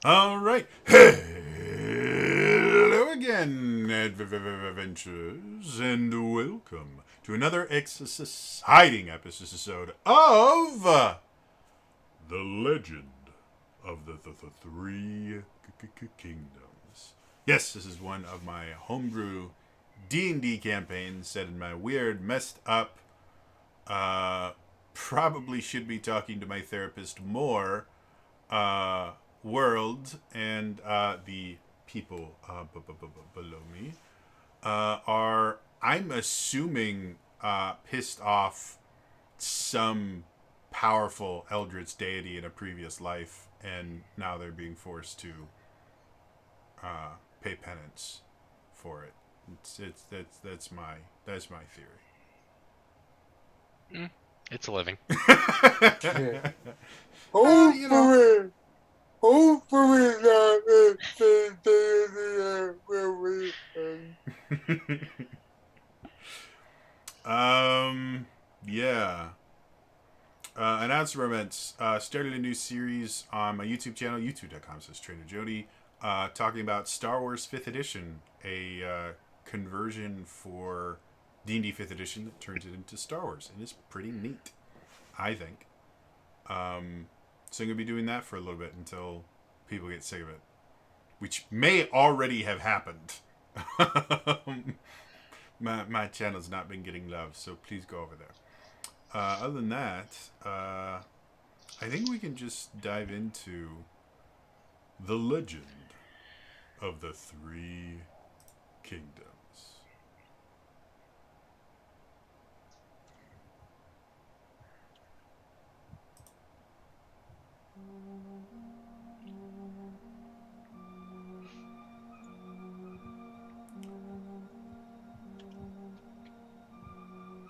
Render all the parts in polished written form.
All right. Hello again, adventurers, and welcome to another exciting episode of The Legend of the Three Kingdoms. Yes, this is one of my homebrew D&D campaigns set in my weird, messed up, uh, probably should be talking to my therapist more, uh, world, and the people below me are, I'm assuming, pissed off some powerful eldritch deity in a previous life, and now they're being forced to pay penance for it. That's my theory. Mm, it's a living. You know. Hopefully, hopefully not the will we end. um. Yeah. Announcements. Started a new series on my YouTube channel, youtube.com/slash Trainer Jody, talking about Star Wars 5th Edition, a conversion for D&D 5th Edition that turns it into Star Wars, and it's pretty neat, I think. So I'm going to be doing that for a little bit until people get sick of it, which may already have happened. my channel's not been getting love, so please go over there. Other than that, I think we can just dive into the legend of the Three Kingdoms.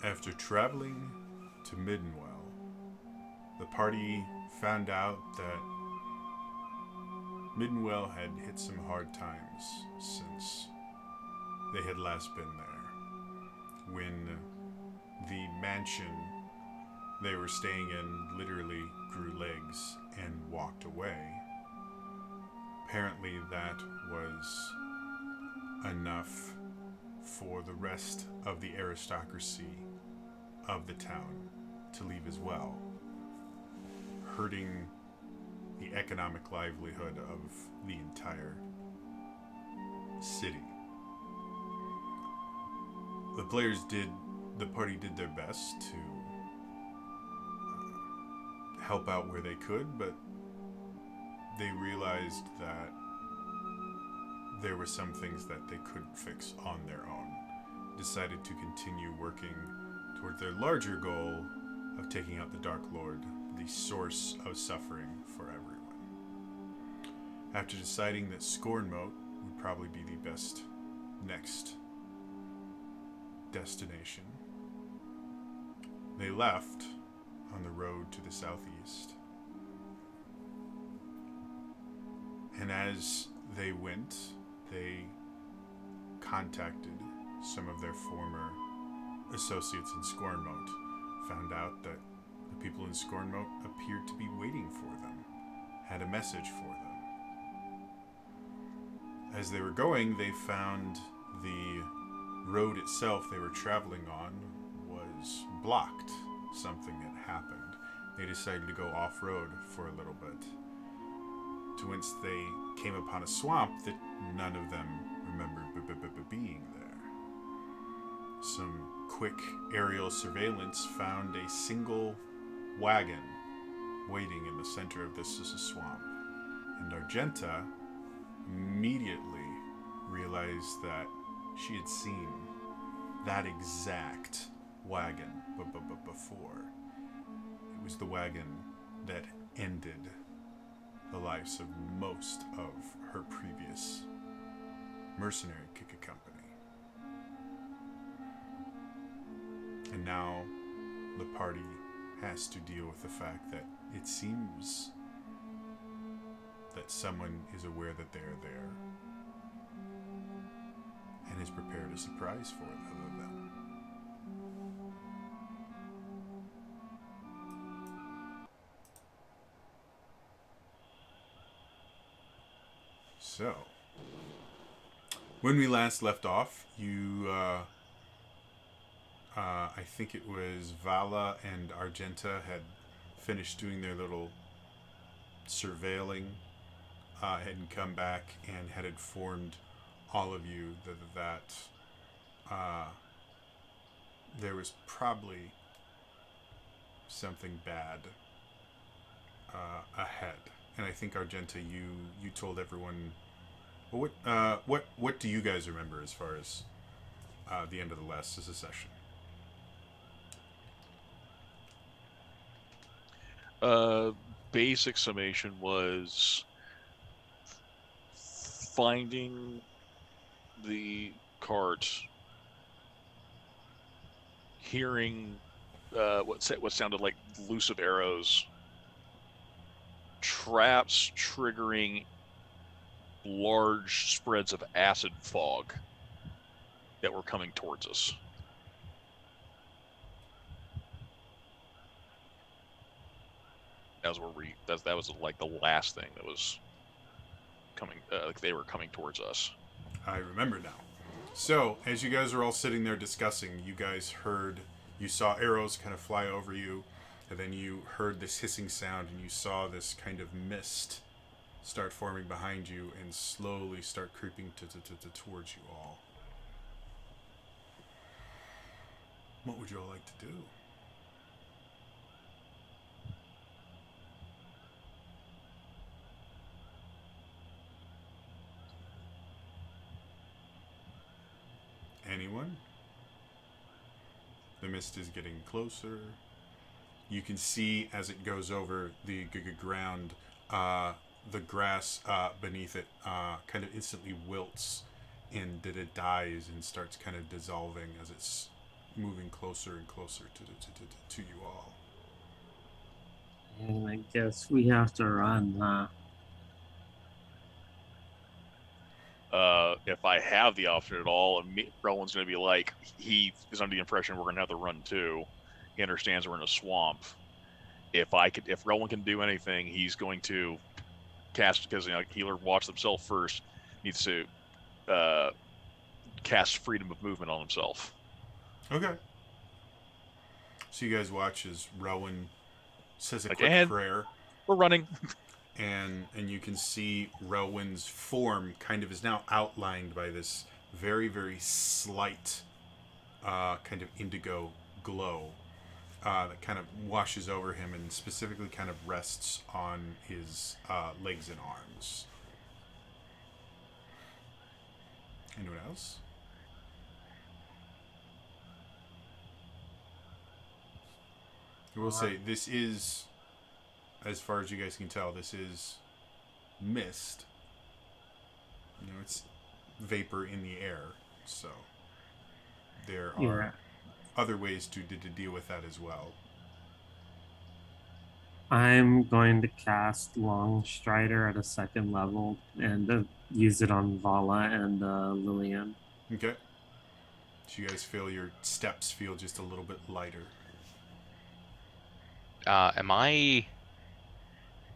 After traveling to Middenwell, the party found out that Middenwell had hit some hard times since they had last been there. When the mansion they were staying in literally grew legs and walked away, apparently that was enough for the rest of the aristocracy of the town to leave as well, hurting the economic livelihood of the entire city. The party did their best to help out where they could, but they realized that there were some things that they couldn't fix on their own. Decided to continue working toward their larger goal of taking out the Dark Lord, the source of suffering for everyone. After deciding that Scornmote would probably be the best next destination, they left on the road to the southeast. And as they went, they contacted some of their former associates in Scornmote, found out that the people in Scornmote appeared to be waiting for them, had a message for them. As they were going, they found the road itself they were traveling on was blocked. Something had happened. They decided to go off-road for a little bit, to whence they came upon a swamp that none of them remembered being there. Some quick aerial surveillance found a single wagon waiting in the center of this swamp, and Argenta immediately realized that she had seen that exact wagon before. It was the wagon that ended the lives of most of her previous mercenary company. And now the party has to deal with the fact that it seems that someone is aware that they are there and has prepared a surprise for them. So, when we last left off, I think it was Vala and Argenta had finished doing their little surveilling, had come back and had informed all of you that uh, there was probably something bad ahead. And I think Argenta, you told everyone. Well, what do you guys remember as far as the end of the last session? Basic summation was finding the cart, hearing what sounded like elusive arrows, traps triggering large spreads of acid fog that were coming towards us. That was like the last thing that was coming. Like they were coming towards us. I remember now. So, as you guys are all sitting there discussing, you saw arrows kind of fly over you, and then you heard this hissing sound, and you saw this kind of mist start forming behind you and slowly start creeping towards you all. What would you all like to do? Anyone? The mist is getting closer. You can see as it goes over the ground, the grass beneath it kind of instantly wilts and it dies and starts kind of dissolving as it's moving closer and closer to you all. And I guess we have to run, huh? If I have the option at all, Roland's going to be like, he is under the impression we're going to have to run too. He understands we're in a swamp. If Roland can do anything, he's going to cast, because healer watched himself first, needs to cast freedom of movement on himself. Okay. So you guys watch as Rowan says a quick prayer. We're running. And you can see Rowan's form kind of is now outlined by this very, very slight kind of indigo glow that kind of washes over him and specifically kind of rests on his legs and arms. Anyone else? I will say this is, as far as you guys can tell, this is mist. You know, it's vapor in the air, so there are other ways to deal with that as well. I'm going to cast Long Strider at a second level and use it on Vala and Lillian. Okay. So you guys feel your steps feel just a little bit lighter.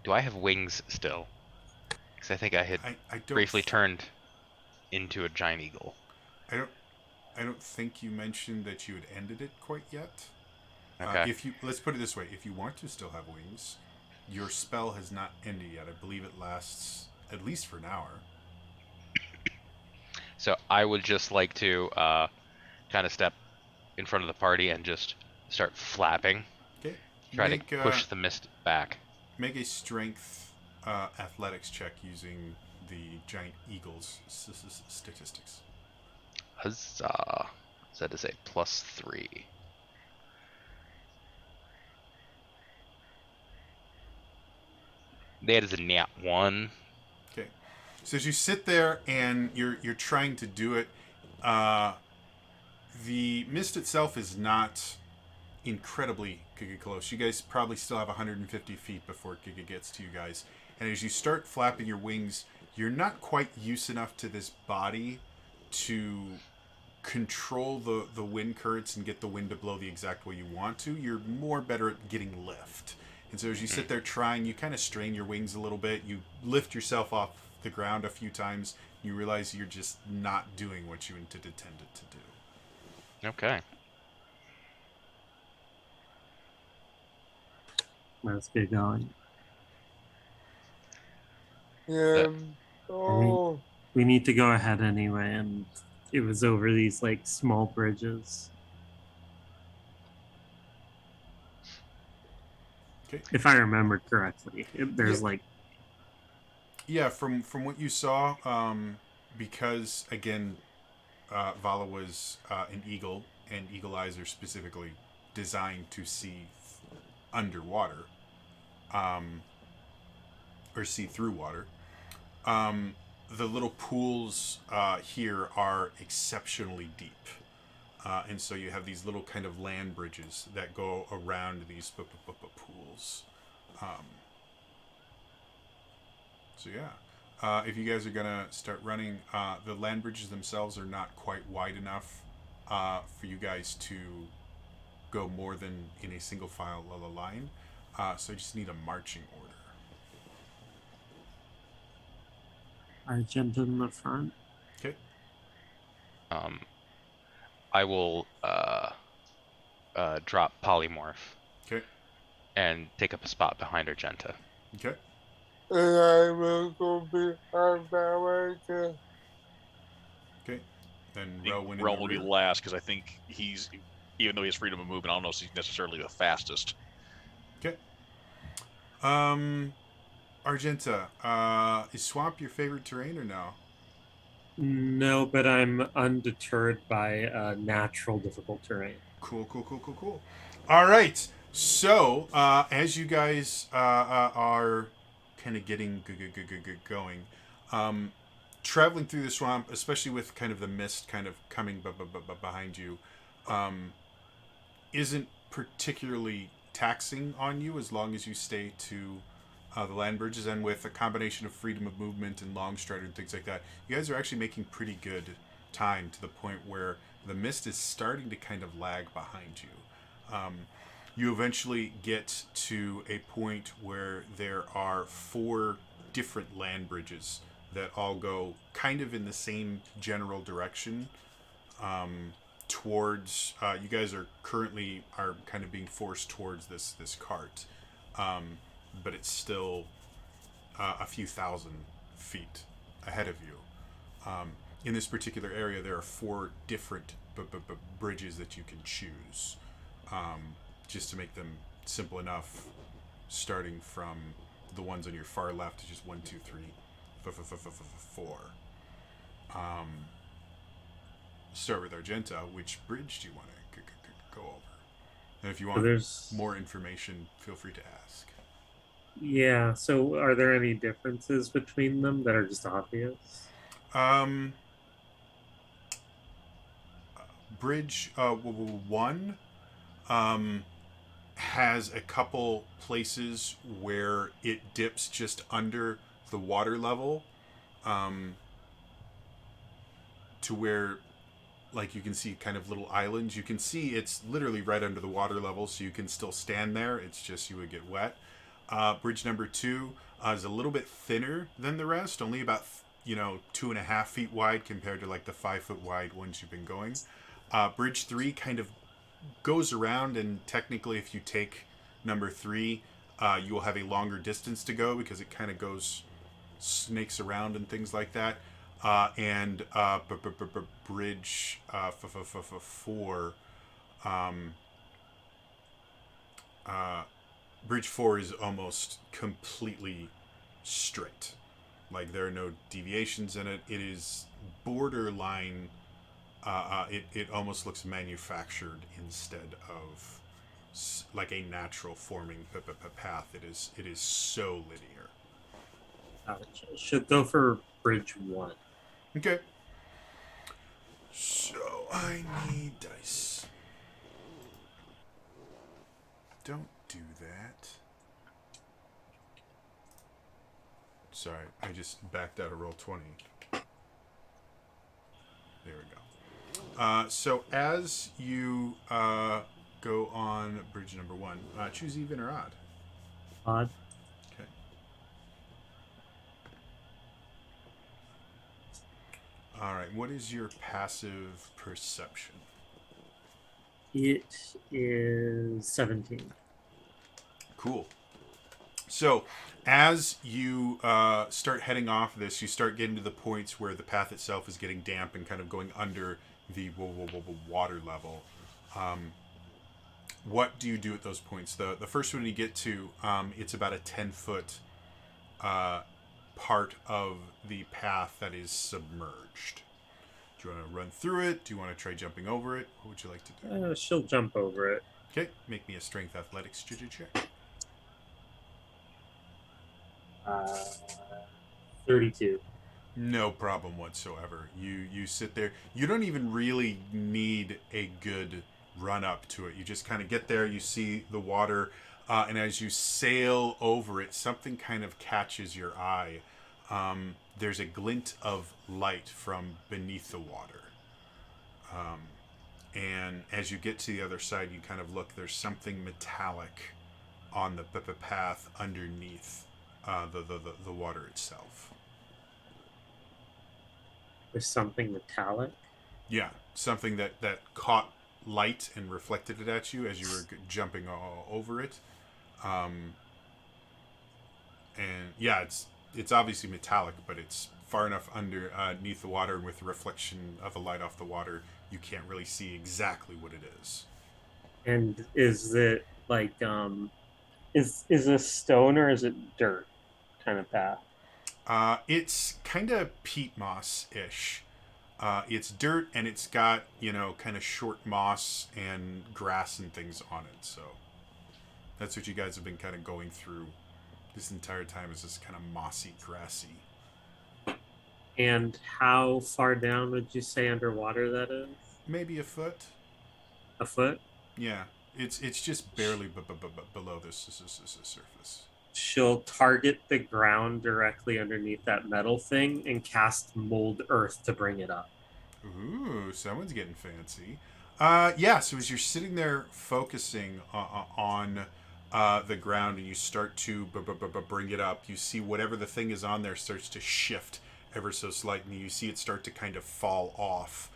Do I have wings still? Because I think I had briefly turned into a giant eagle. I don't think you mentioned that you had ended it quite yet. Okay. Let's put it this way: if you want to still have wings, your spell has not ended yet. I believe it lasts at least for an hour. So I would just like to kind of step in front of the party and just start flapping. Okay. Try to push the mist back. Make a strength athletics check using the giant eagle's statistics. Huzzah! So that is a +3. That is a nat 1. Okay. So as you sit there and you're trying to do it, the mist itself is not incredibly close. You guys probably still have 150 feet before Giga gets to you guys. And as you start flapping your wings, you're not quite used enough to this body to control the wind currents and get the wind to blow the exact way you want to. You're more better at getting lift. And so as you sit there trying, you kind of strain your wings a little bit. You lift yourself off the ground a few times. You realize you're just not doing what you intended to do. Okay. Let's get going. Yeah. Oh. We need to go ahead anyway, and it was over these like small bridges. Okay. If I remember correctly, there's Yeah. like. Yeah, from what you saw, because again, Vala was an eagle, and eagle eyes are specifically designed to see underwater, or see through water. The little pools here are exceptionally deep. And so you have these little kind of land bridges that go around these pools. So yeah, if you guys are gonna start running, the land bridges themselves are not quite wide enough for you guys to go more than in a single file line. So you just need a marching order. Argent in the front. Okay. I will drop polymorph. Okay. And take up a spot behind Argenta. Okay. And I will go behind Baraka. Okay. Then I think Rowan in Rowan the will be rear. last because I think he's, even though he has freedom of movement, I don't know if he's necessarily the fastest. Okay. Argenta, is swamp your favorite terrain or no? No, but I'm undeterred by natural difficult terrain. Cool. All right. So, as you guys are kind of getting going, traveling through the swamp, especially with kind of the mist kind of coming behind you, isn't particularly taxing on you as long as you stay to the land bridges, and with a combination of freedom of movement and long strider and things like that, you guys are actually making pretty good time to the point where the mist is starting to kind of lag behind you. You eventually get to a point where there are 4 different land bridges that all go kind of in the same general direction. Towards you guys are currently kind of being forced towards this cart, but it's still a few thousand feet ahead of you. In this particular area, there are 4 different bridges that you can choose, just to make them simple enough. Starting from the ones on your far left, is just 1, 2, 3, 4. Start with Argenta. Which bridge do you want to go over? And if you want more information, feel free to ask. Yeah, so are there any differences between them that are just obvious? Bridge 1 has a couple places where it dips just under the water level, to where, like, you can see kind of little islands. You can see it's literally right under the water level, so you can still stand there. It's just you would get wet. Bridge number 2 is a little bit thinner than the rest, only about 2.5 feet wide compared to like the 5 foot wide ones you've been going. Bridge 3 kind of goes around, and technically, if you take number 3, you will have a longer distance to go because it kind of snakes around and things like that. And bridge 4. Bridge 4 is almost completely straight. Like, there are no deviations in it. It is borderline. It almost looks manufactured instead of like a natural forming path. It is so linear. Should go for bridge 1. Okay. So I need dice. Don't do that. Sorry, I just backed out a roll 20. There we go. So as you go on bridge number 1, choose even or odd. Odd. Okay. All right. What is your passive perception? It is 17. Cool. So, as you start heading off this, you start getting to the points where the path itself is getting damp and kind of going under the water level. What do you do at those points? The first one you get to, it's about a 10-foot part of the path that is submerged. Do you want to run through it? Do you want to try jumping over it? What would you like to do? She'll jump over it. Okay, make me a strength athletics check. 32. No problem whatsoever. You sit there. You don't even really need a good run up to it. You just kind of get there. You see the water, and as you sail over it, something kind of catches your eye. There's a glint of light from beneath the water. And as you get to the other side, you kind of look. There's something metallic on the path underneath the water itself. There's something metallic? Yeah, something that caught light and reflected it at you as you were jumping over it. And yeah, it's obviously metallic, but it's far enough underneath the water, and with the reflection of the light off the water, you can't really see exactly what it is. And is it like is this stone or is it dirt kind of path? It's kind of peat moss-ish. It's dirt, and it's got, kind of short moss and grass and things on it. So that's what you guys have been kind of going through this entire time, is this kind of mossy, grassy. And how far down would you say underwater that is? Maybe a foot. A foot? Yeah. It's just barely below the surface. She'll target the ground directly underneath that metal thing and cast mold earth to bring it up. Ooh, someone's getting fancy. Yeah, so as you're sitting there focusing on the ground, and you start to bring it up, you see whatever the thing is on there starts to shift ever so slightly. You see it start to kind of fall off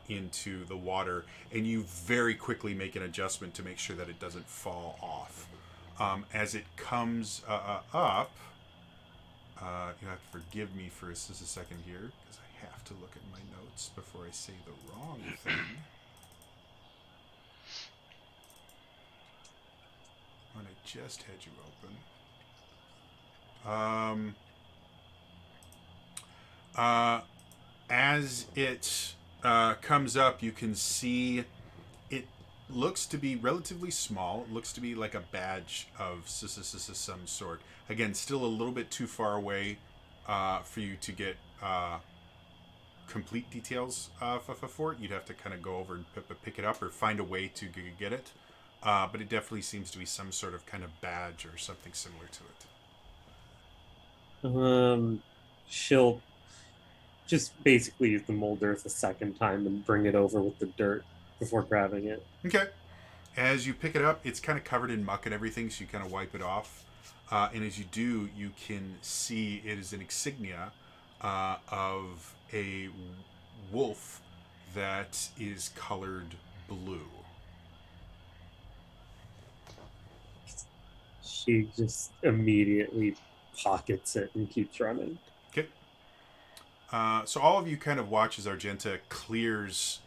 into the water, and you very quickly make an adjustment to make sure that it doesn't fall off. As it comes up, you have to forgive me for just a second here, because I have to look at my notes before I say the wrong thing. When I just had you open. As it comes up, you can see it looks to be relatively small. It looks to be like a badge of some sort. Again, still a little bit too far away for you to get complete details for it. You'd have to kind of go over and pick it up or find a way to get it. But it definitely seems to be some sort of kind of badge or something similar to it. She'll just basically use the mold earth a second time and bring it over with the dirt before grabbing it. Okay. As you pick it up, it's kind of covered in muck and everything, so you kind of wipe it off. And as you do, you can see it is an insignia of a wolf that is colored blue. She just immediately pockets it and keeps running. Okay. So all of you kind of watch as Argenta clears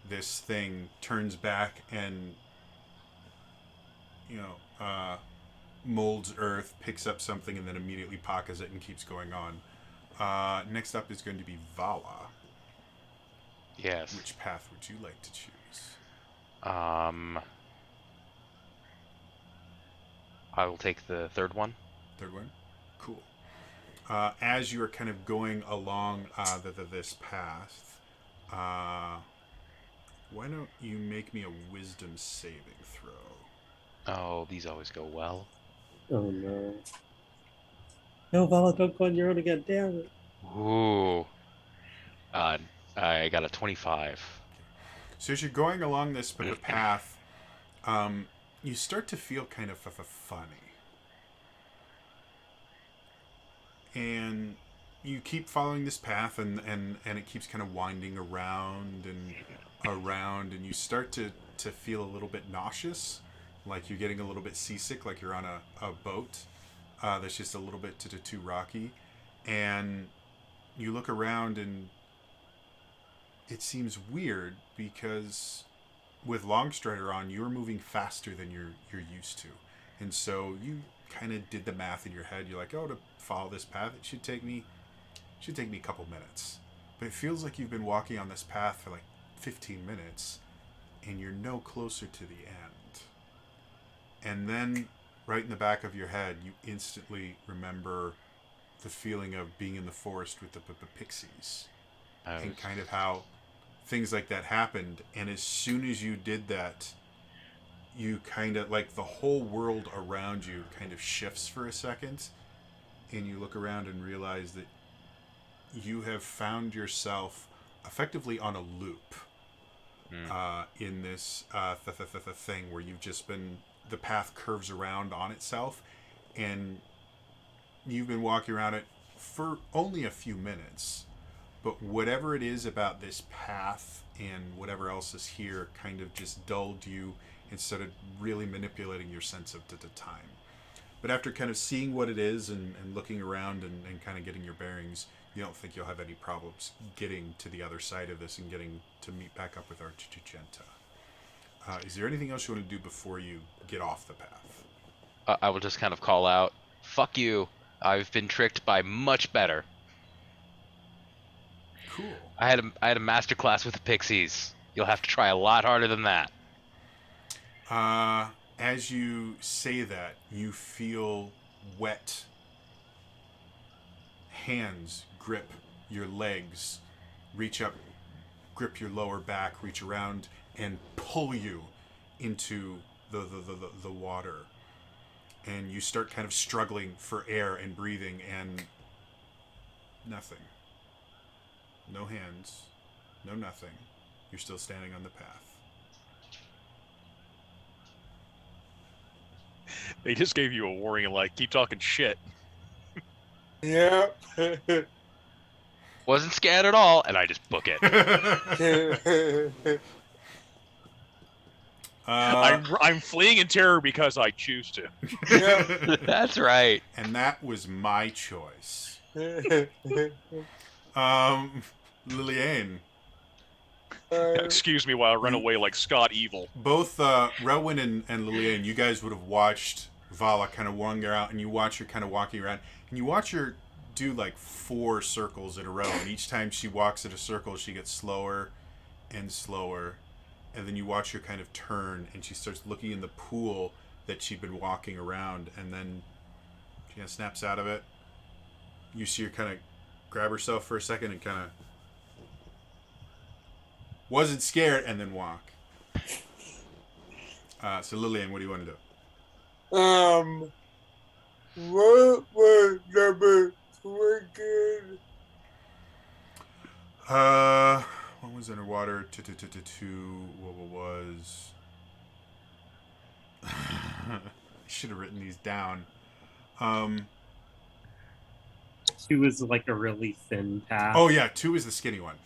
this thing, turns back, and molds earth, picks up something, and then immediately pockets it and keeps going on. Next up is going to be Vala. Yes. Which path would you like to choose? I will take the third one. Third one? Cool. As you are kind of going along this path, why don't you make me a wisdom saving throw? Oh, these always go well. Oh no. No, Vala, don't go on your own again, damn it. Ooh. I got a 25. So as you're going along this path, you start to feel kind of funny. And you keep following this path, and it keeps kind of winding around and around, and you start to feel a little bit nauseous, like you're getting a little bit seasick, like you're on a boat that's just a little bit too rocky. And you look around, and it seems weird because with Longstrider on, you're moving faster than you're used to. And so you kind of did the math in your head. You're like, oh, to follow this path, it should take me a couple minutes. But it feels like you've been walking on this path for like 15 minutes, and you're no closer to the end. And then, right in the back of your head, you instantly remember the feeling of being in the forest with the pixies. And kind of how things like that happened. And as soon as you did that, you kind of, like, the whole world around you kind of shifts for a second. And you look around and realize that you have found yourself effectively on a loop in this thing where you've just been, the path curves around on itself, and you've been walking around it for only a few minutes. But whatever it is about this path and whatever else is here kind of just dulled you instead of really manipulating your sense of the time. But after kind of seeing what it is and looking around and kind of getting your bearings, you don't think you'll have any problems getting to the other side of this and getting to meet back up with Argenta. Is there anything else you want to do before you get off the path? I will just kind of call out, fuck you. I've been tricked by much better. Cool. I had a master class with the pixies. You'll have to try a lot harder than that. As you say that, you feel wet hands grip your legs, reach up, grip your lower back, reach around, and pull you into the water. And you start kind of struggling for air and breathing, and nothing. No hands, no nothing. You're still standing on the path. They just gave you a warning, like, keep talking shit. Yeah. Wasn't scared at all, and I just book it. I'm fleeing in terror because I choose to. Yeah. That's right. And that was my choice. Liliane. Excuse me while I run away like Scott Evil. Both Relwyn and Liliane, you guys would have watched Vala kind of wander out, and you watch her kind of walking around, and you watch her do like 4 circles in a row, and each time she walks in a circle, she gets slower and slower, and then you watch her kind of turn, and she starts looking in the pool that she'd been walking around, and then she kind of snaps out of it. You see her kind of grab herself for a second and kind of wasn't scared, and then walk. So Liliane, what do you want to do? What was number 2 again? What was underwater? What was? I should have written these down. 2 was like a really thin path. Oh yeah, 2 is the skinny one.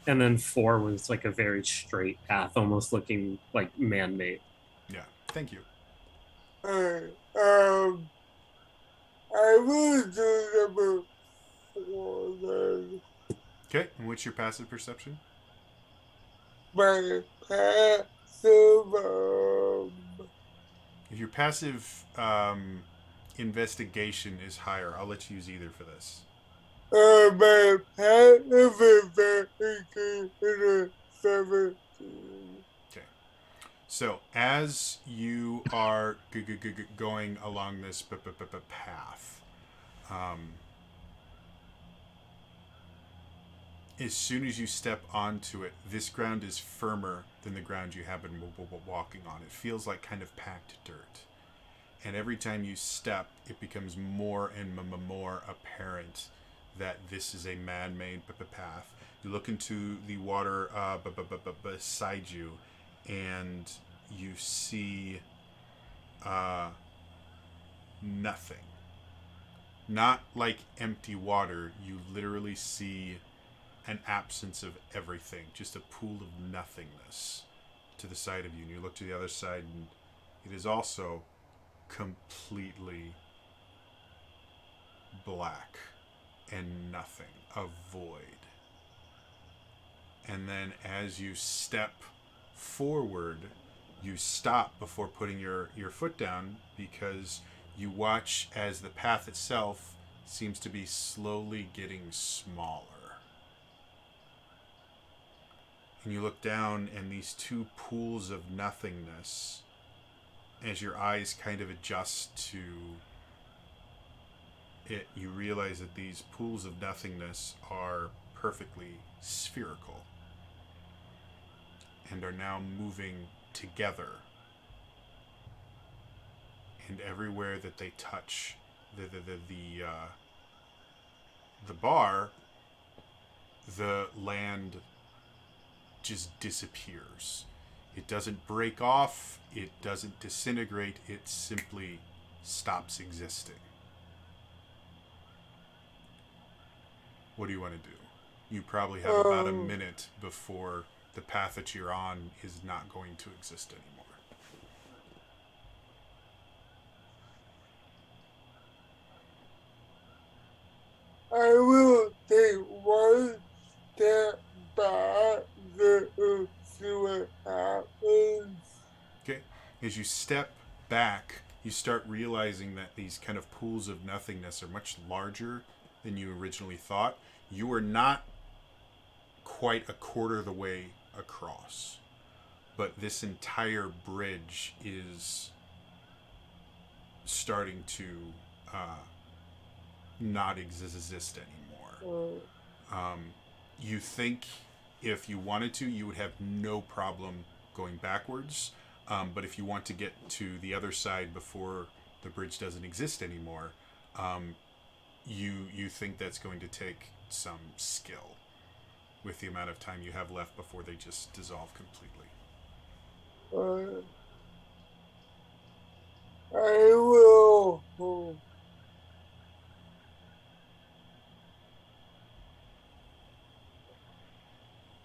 And then 4 was like a very straight path, almost looking like man-made. Yeah, thank you. I will do number 4 then. Okay, and what's your passive perception? My passive, If your passive investigation is higher, I'll let you use either for this. my passive investigation is 17. Okay. So as you are going along this path, as soon as you step onto it, this ground is firmer than the ground you have been walking on. It feels like kind of packed dirt. And every time you step, it becomes more and more apparent that this is a man-made path. You look into the water beside you, and you see nothing. not like empty water. You literally see an absence of everything, just a pool of nothingness to the side of you. And you look to the other side, and it is also completely black and nothing, a void. And then as you step forward, you stop before putting your foot down, because you watch as the path itself seems to be slowly getting smaller. And you look down, and these two pools of nothingness, as your eyes kind of adjust to it, you realize that these pools of nothingness are perfectly spherical and are now moving together. And everywhere that they touch the bar, the land just disappears. It doesn't break off, it doesn't disintegrate, it simply stops existing. What do you want to do? You probably have about a minute before the path that you're on is not going to exist anymore. I will take one step back to see what happens. Okay, as you step back, you start realizing that these kind of pools of nothingness are much larger than you originally thought. You are not quite a quarter of the way across, but this entire bridge is starting to not exist anymore. You think if you wanted to, you would have no problem going backwards, but if you want to get to the other side before the bridge doesn't exist anymore, you think that's going to take some skill with the amount of time you have left before they just dissolve completely. I will.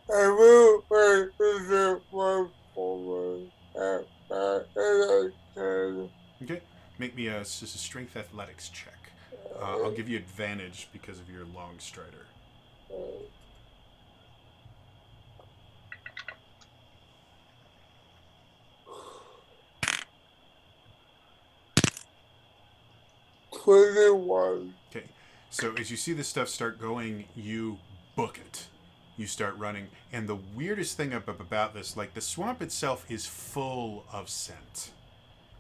I will make it one forward and I can. Okay, make me just a strength athletics check. I'll give you advantage because of your long strider. 21. Okay, so as you see this stuff start going, you book it. You start running, and the weirdest thing about this, like the swamp itself is full of scent.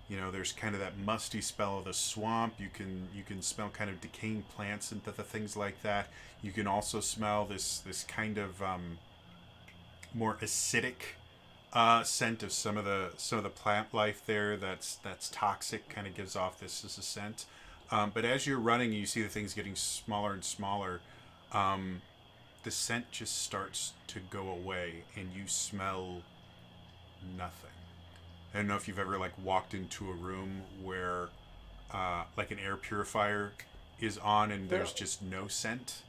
You know, there's kind of that musty smell of the swamp. You can smell kind of decaying plants and things like that. You can also smell this kind of more acidic scent of some of the plant life there. That's toxic. Kind of gives off this as a scent. But as you're running, you see the things getting smaller and smaller. The scent just starts to go away, and you smell nothing. I don't know if you've ever like walked into a room where like an air purifier is on and there's just no scent.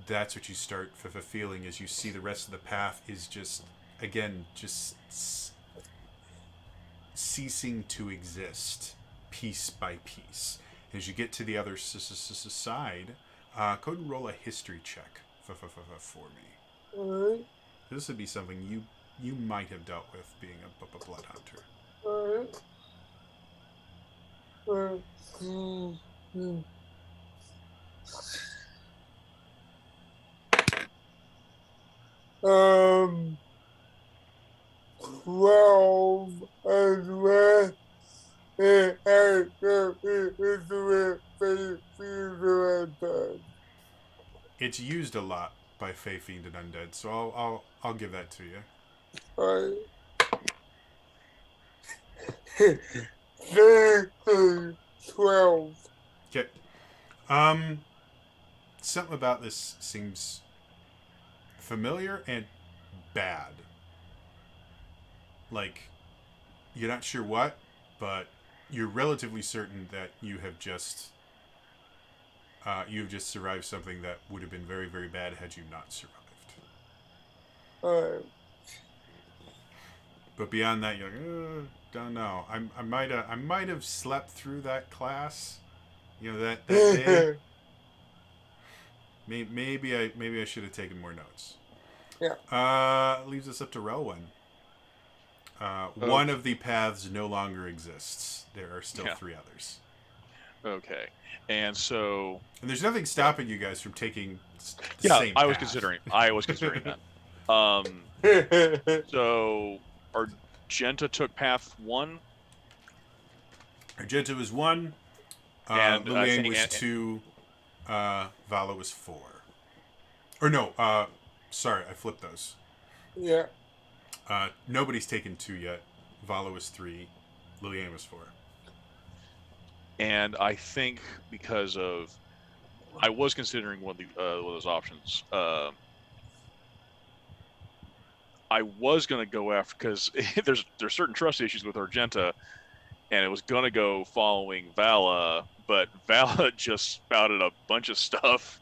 That's what you start feeling as you see the rest of the path is just, again, just ceasing to exist piece by piece. As you get to the other side, go ahead and roll a history check for me. Alright. This would be something you might have dealt with being a blood hunter. Alright. Um, 12 as well. It's used a lot by Fey Fiend and Undead, so I'll give that to you. Alright. 12. Okay. Something about this seems familiar and bad. Like, you're not sure what, but you're relatively certain that you have just you've just survived something that would have been very, very bad had you not survived. Alright. But beyond that, you're like, don't know. I might have slept through that class. You know, that day. Maybe I should have taken more notes. Yeah. Leaves us up to Relwyn. One of the paths no longer exists. There are still 3 others. Okay. And so... And there's nothing stopping you guys from taking the same I path. was considering that. So, Argenta took path 1? Argenta was 1. And Liliane was 2. Vala was 4. Or no, sorry, I flipped those. Yeah. Nobody's taken 2 yet. Vala was 3. Liliane was 4. And I think because of... I was considering one of those options. I was going to go after... Because there's certain trust issues with Argenta, and it was going to go following Vala, but Vala just spouted a bunch of stuff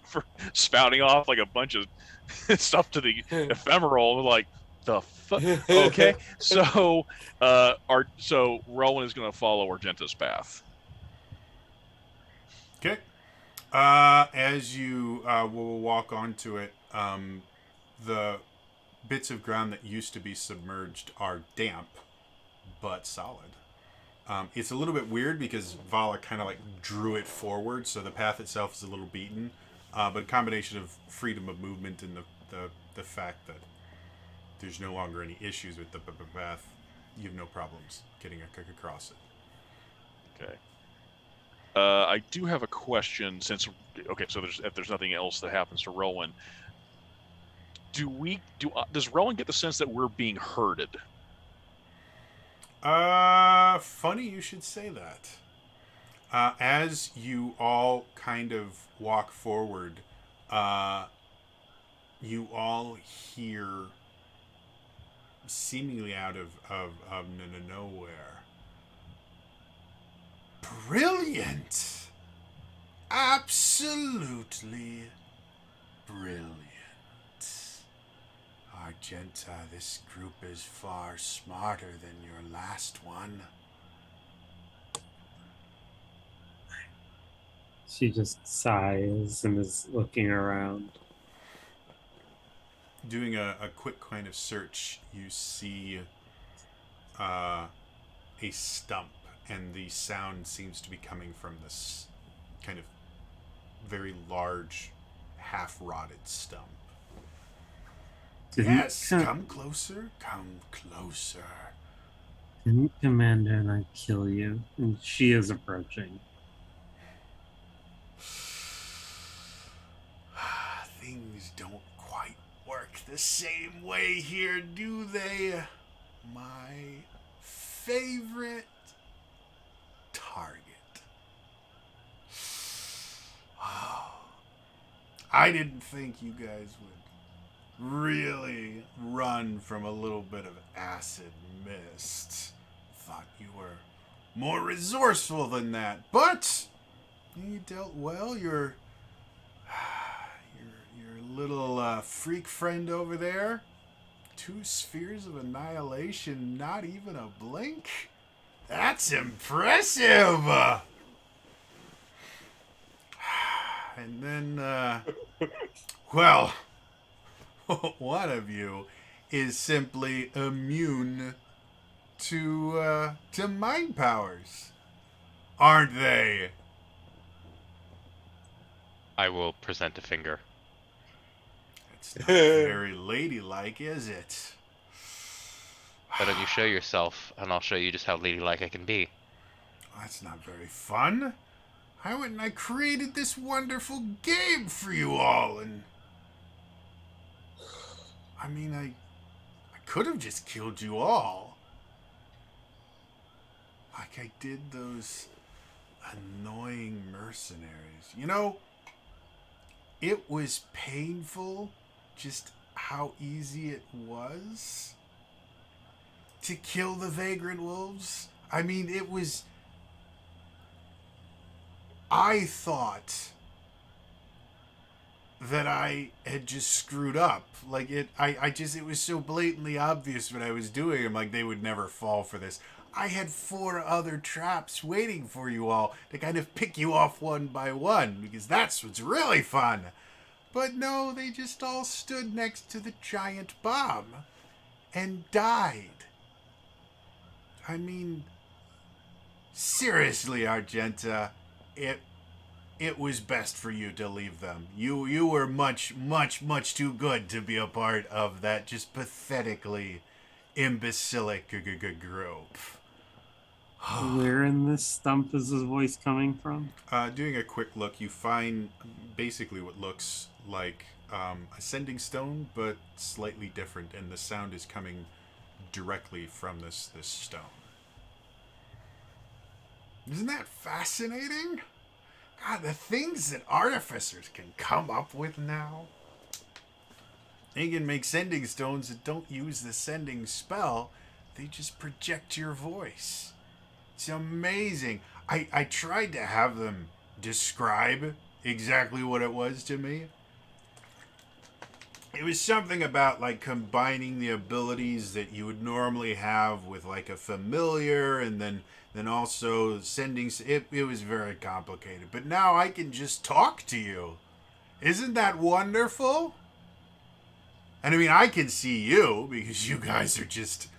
for spouting off like a bunch of stuff to the ephemeral. Like, the fuck? Okay. So Rowan is going to follow Argenta's path. Okay. As you will walk onto it, the bits of ground that used to be submerged are damp, but solid. It's a little bit weird because Vala kind of like drew it forward, so the path itself is a little beaten. But a combination of freedom of movement and the fact that there's no longer any issues with the path, you have no problems getting across it. Okay. I do have a question. So if there's nothing else that happens to Rowan, does Rowan get the sense that we're being herded? Funny you should say that. As you all kind of walk forward, you all hear, seemingly out of nowhere, brilliant! Absolutely brilliant. Argenta, this group is far smarter than your last one. She just sighs and is looking around. Doing a quick kind of search, you see a stump, and the sound seems to be coming from this kind of very large, half-rotted stump. Yes, come closer, come closer. Didn't Commander and I kill you? And she is approaching. Things don't quite work the same way here, do they? My favorite target. I didn't think you guys would really run from a little bit of acid mist. Thought you were more resourceful than that, but you dealt well. Your little freak friend over there, 2 spheres of annihilation, not even a blink. That's impressive. And then, well, one of you is simply immune to mind powers, aren't they? I will present a finger. It's not very ladylike, is it? Why don't you show yourself, and I'll show you just how ladylike I can be. That's not very fun. I went and I created this wonderful game for you all, and I mean, I could have just killed you all. Like I did those annoying mercenaries. You know, it was painful just how easy it was to kill the vagrant wolves. I mean, it was I thought that I had just screwed up. Like it was so blatantly obvious what I was doing. I'm like, they would never fall for this. I had 4 other traps waiting for you all to kind of pick you off one by one, because that's what's really fun. But no, they just all stood next to the giant bomb and died. I mean, seriously, Argenta, it was best for you to leave them. You were much, much, much too good to be a part of that just pathetically imbecilic group. Where in this stump is his voice coming from? Doing a quick look, you find basically what looks like a sending stone, but slightly different, and the sound is coming directly from this stone. Isn't that fascinating? God, the things that artificers can come up with now. They can make sending stones that don't use the sending spell. They just project your voice. It's amazing. I tried to have them describe exactly what it was to me. It was something about like combining the abilities that you would normally have with like a familiar, and then also sending. It was very complicated. But now I can just talk to you. Isn't that wonderful? And I mean, I can see you because you guys are just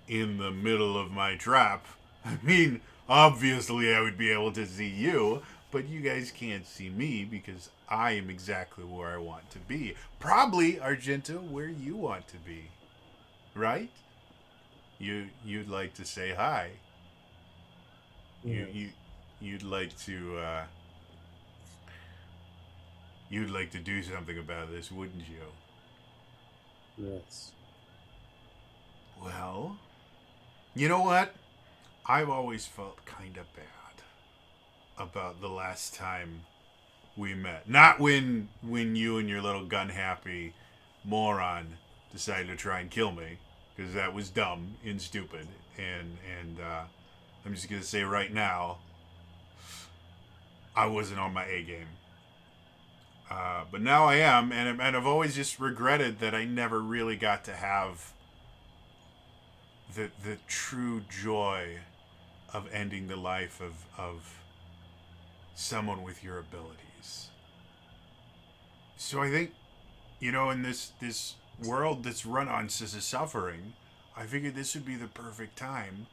in the middle of my trap. I mean, obviously I would be able to see you, but you guys can't see me because I am exactly where I want to be. Probably, Argenta, where you want to be. Right? You'd like to say hi. Yeah. You'd like to do something about this, wouldn't you? Yes. Well, you know what? I've always felt kind of bad about the last time we met. Not when you and your little gun-happy moron decided to try and kill me, because that was dumb and stupid. And I'm just going to say right now, I wasn't on my A game. But now I am, and I've always just regretted that I never really got to have the true joy of ending the life of someone with your abilities. So I think, in this world that's run on suffering, I figured this would be the perfect time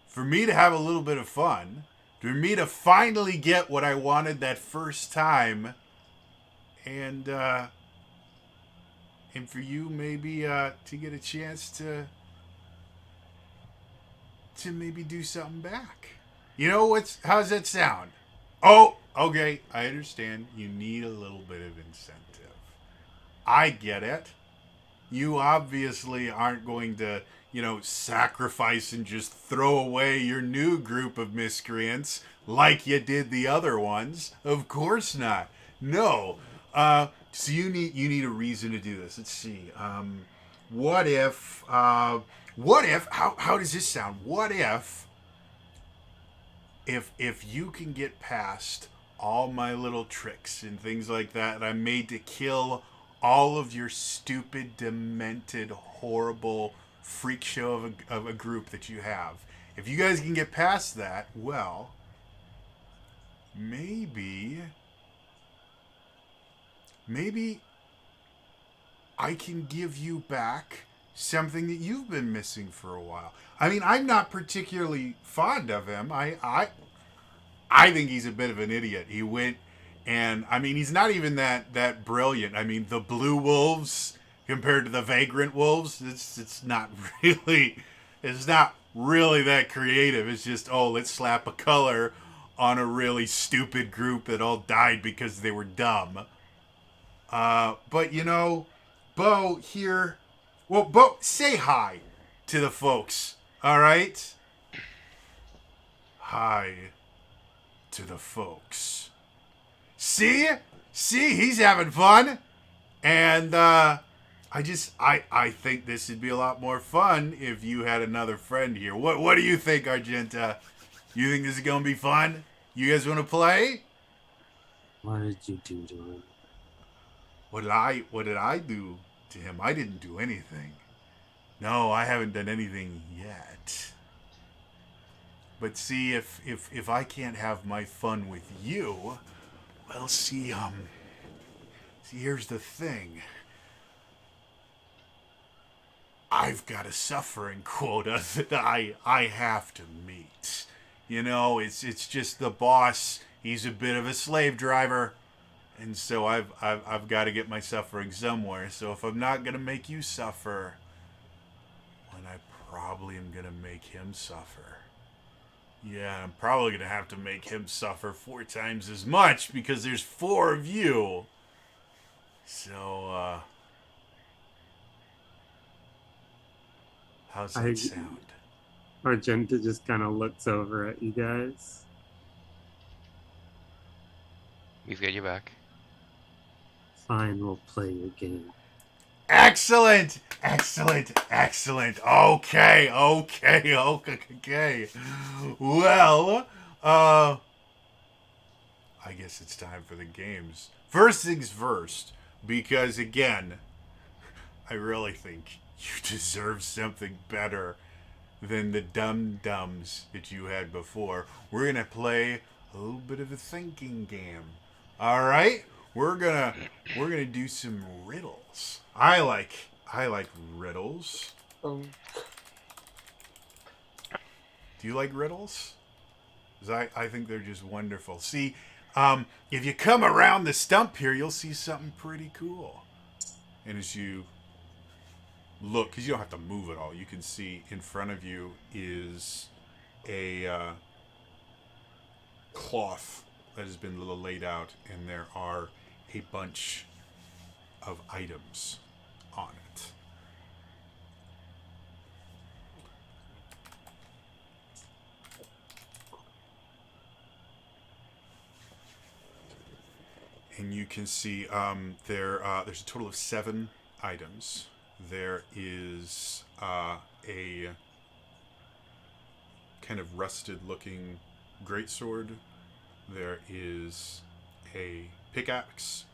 for me to have a little bit of fun, for me to finally get what I wanted that first time, and for you maybe to get a chance to maybe do something back. How's that sound? Oh, okay, I understand. You need a little bit of incentive. I get it. You obviously aren't going to, sacrifice and just throw away your new group of miscreants like you did the other ones. Of course not. No. So you need a reason to do this. Let's see. What if, how does this sound? What if you can get past all my little tricks and things like that I made to kill all of your stupid, demented, horrible freak show of a group that you have. If you guys can get past that, well, maybe I can give you back something that you've been missing for a while. I mean, I'm not particularly fond of him. I think he's a bit of an idiot. He went and, I mean, he's not even that brilliant. I mean, the Blue Wolves compared to the Vagrant Wolves, it's not really that creative. It's just, let's slap a color on a really stupid group that all died because they were dumb. But Bo here. Well, Bo, say hi to the folks. All right. Hi to the folks. See, he's having fun, and I think this would be a lot more fun if you had another friend here. What do you think, Argenta? You think this is gonna be fun? You guys want to play? What did you do to him? What did I do to him? I didn't do anything. No, I haven't done anything yet. But see, if I can't have my fun with you, well, see, here's the thing. I've got a suffering quota that I have to meet. You know, it's just the boss. He's a bit of a slave driver, and so I've got to get my suffering somewhere. So if I'm not gonna make you suffer, then I probably am gonna make him suffer. Yeah, I'm probably gonna have to make him suffer 4 times as much because there's 4 of you. So, how's that sound? Argenta just kind of looks over at you guys. We've got you back. Fine, we'll play your game. Excellent. Okay. Well, I guess it's time for the games. First things first, because again, I really think you deserve something better than the dum-dums that you had before. We're gonna play a little bit of a thinking game. All right? We're gonna do some riddles. I like riddles. Do you like riddles? 'Cause I think they're just wonderful. See, if you come around the stump here, you'll see something pretty cool. And as you look, because you don't have to move at all, you can see in front of you is a cloth that has been laid out, and there are a bunch of items on it. And you can see there's a total of 7 items. There is a kind of rusted-looking greatsword. There is a pickaxe.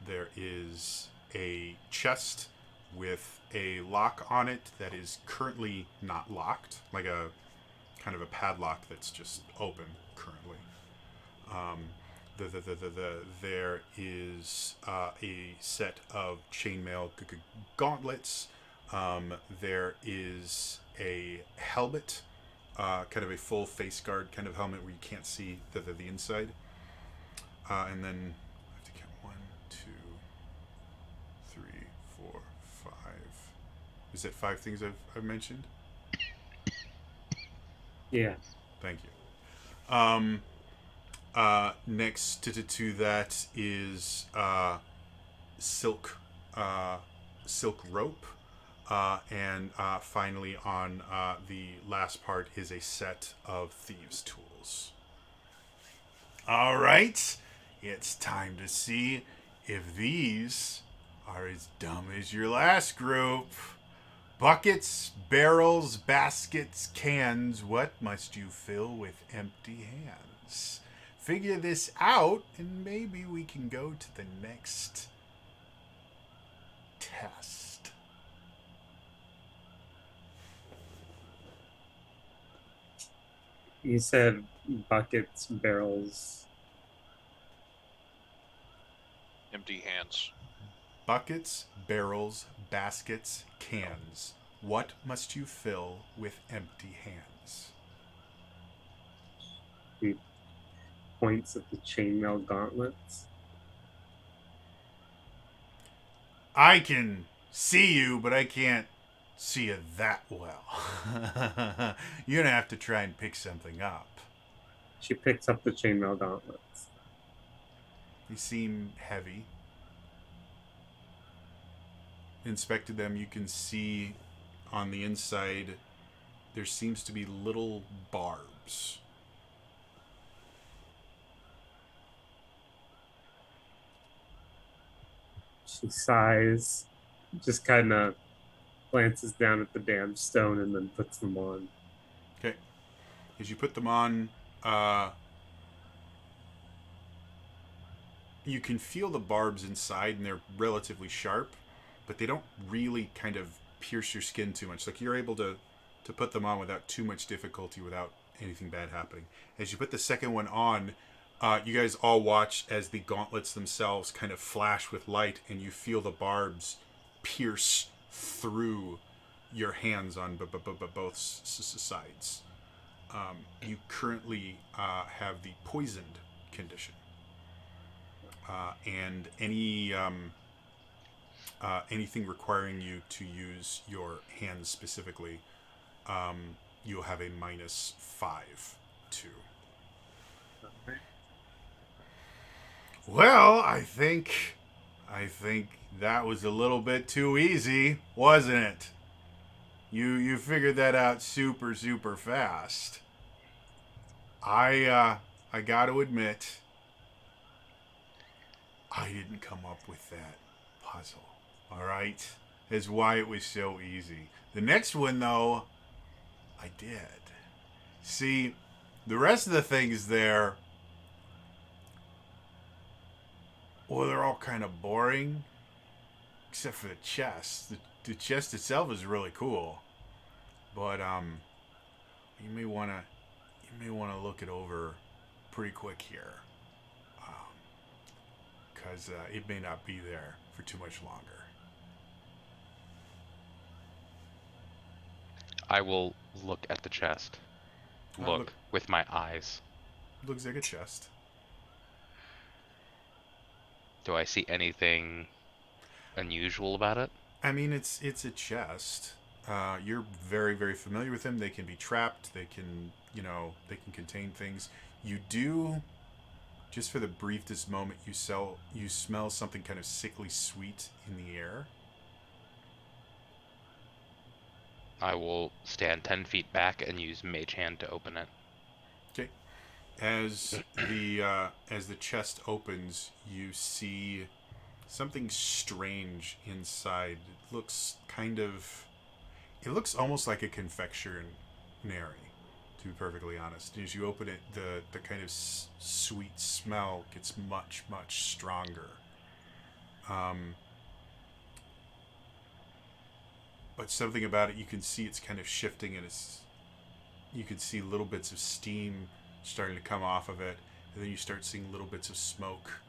There is a chest with a lock on it that is currently not locked, like a kind of a padlock that's just open currently. There is a set of chainmail gauntlets. There is a helmet, kind of a full face guard kind of helmet where you can't see the inside. And then I have to count 1, 2, 3, 4, 5. Is that 5 things I've mentioned? Yeah. Thank you. Next to that is silk rope, and finally on the last part is a set of thieves' tools. All right, it's time to see if these are as dumb as your last group. Buckets, barrels, baskets, cans, what must you fill with empty hands? Figure this out, and maybe we can go to the next test. You said buckets, barrels. Empty hands. Buckets, barrels, baskets, cans. What must you fill with empty hands? He points at the chainmail gauntlets. I can see you, but I can't see you that well. You're gonna have to try and pick something up. She picks up the chainmail gauntlets. They seem heavy. Inspected them, you can see on the inside there seems to be little barbs. She sighs, just kind of glances down at the damn stone and then puts them on. Okay. As you put them on, you can feel the barbs inside, and they're relatively sharp, but they don't really kind of pierce your skin too much. Like you're able to put them on without too much difficulty, without anything bad happening. As you put the second one on, you guys all watch as the gauntlets themselves kind of flash with light, and you feel the barbs pierce through your hands on both sides. You currently have the poisoned condition, and anything requiring you to use your hands specifically, you'll have a -5 to. Well, I think that was a little bit too easy, wasn't it? You figured that out super fast. I got to admit, I didn't come up with that puzzle. All right, is why it was so easy. The next one, though, I did. See, the rest of the things there, well, they're all kind of boring, except for the chest. The chest itself is really cool, but you may wanna look it over pretty quick here, because it may not be there for too much longer. I will look at the chest. Look with my eyes. Looks like a chest. Do I see anything unusual about it? I mean, it's a chest. You're very familiar with them. They can be trapped. They can, they can contain things. You do, just for the briefest moment, you smell something kind of sickly sweet in the air. I will stand 10 feet back and use Mage Hand to open it. Okay. As the chest opens, you see something strange inside. It looks almost like a confectionery, to be perfectly honest. As you open it, the kind of sweet smell gets much stronger. But something about it, you can see it's kind of shifting, and you can see little bits of steam starting to come off of it, and then you start seeing little bits of smoke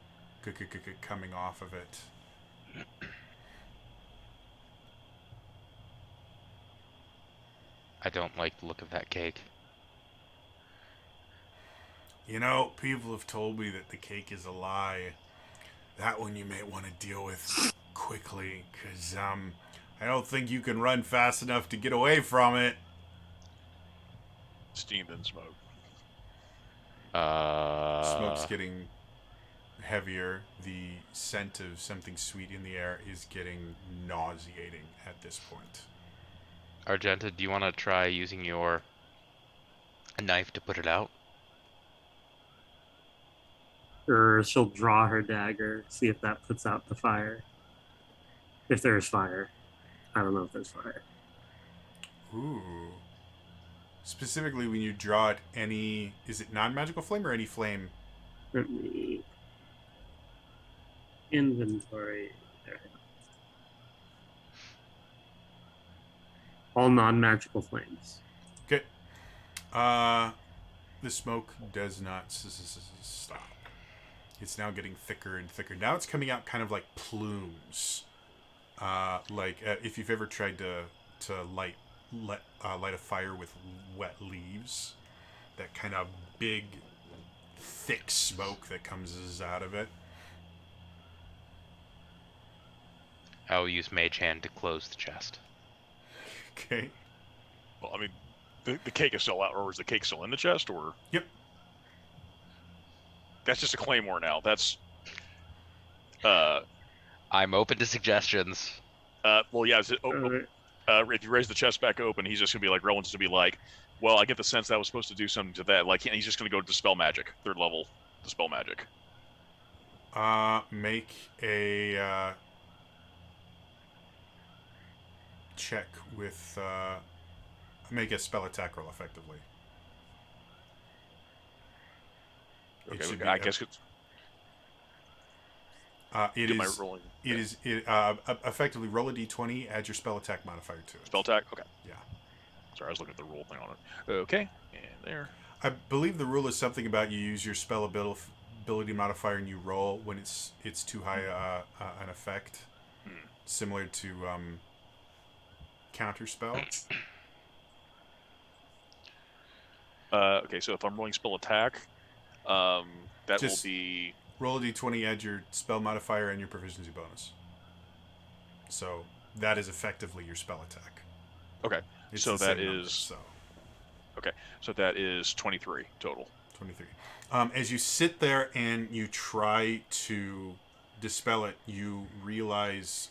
coming off of it. I don't like the look of that cake. People have told me that the cake is a lie. That one you may want to deal with quickly, because I don't think you can run fast enough to get away from it. Steam and smoke. Smoke's getting heavier. The scent of something sweet in the air is getting nauseating at this point. Argenta, do you want to try using your knife to put it out? Or she'll draw her dagger, see if that puts out the fire. If there's fire. I don't know if there's fire. Ooh. Specifically, when you draw it, is it non-magical flame or any flame? Let me... Inventory. There. All non-magical flames. Okay. The smoke does not stop. It's now getting thicker and thicker. Now it's coming out kind of like plumes. If you've ever tried to light a fire with wet leaves, that kind of big, thick smoke that comes out of it. I will use Mage Hand to close the chest. Okay. Well, I mean, the cake is still out, or is the cake still in the chest, or? Yep. That's just a claymore now. That's. I'm open to suggestions. Well, yeah. If you raise the chest back open, he's just gonna be like, Rowan's gonna be like, well, I get the sense that was supposed to do something to that. Like, he's just gonna go dispel magic, 3rd level dispel magic. Make a check with make a spell attack roll effectively. Okay, I guess it's. It Do my is. rolling. It is. Effectively roll a d20. Add your spell attack modifier to it. Spell attack. Okay. Yeah. Sorry, I was looking at the rule thing on it. Okay, and there. I believe the rule is something about you use your spell ability modifier and you roll when it's too high an effect, similar to counter spell. Okay, so if I'm rolling spell attack, that Just will be roll a d20, add your spell modifier and your proficiency bonus. So that is effectively your spell attack. okay. It's So the that same number, is so okay. So that is 23 total. 23. As you sit there and you try to dispel it, you realize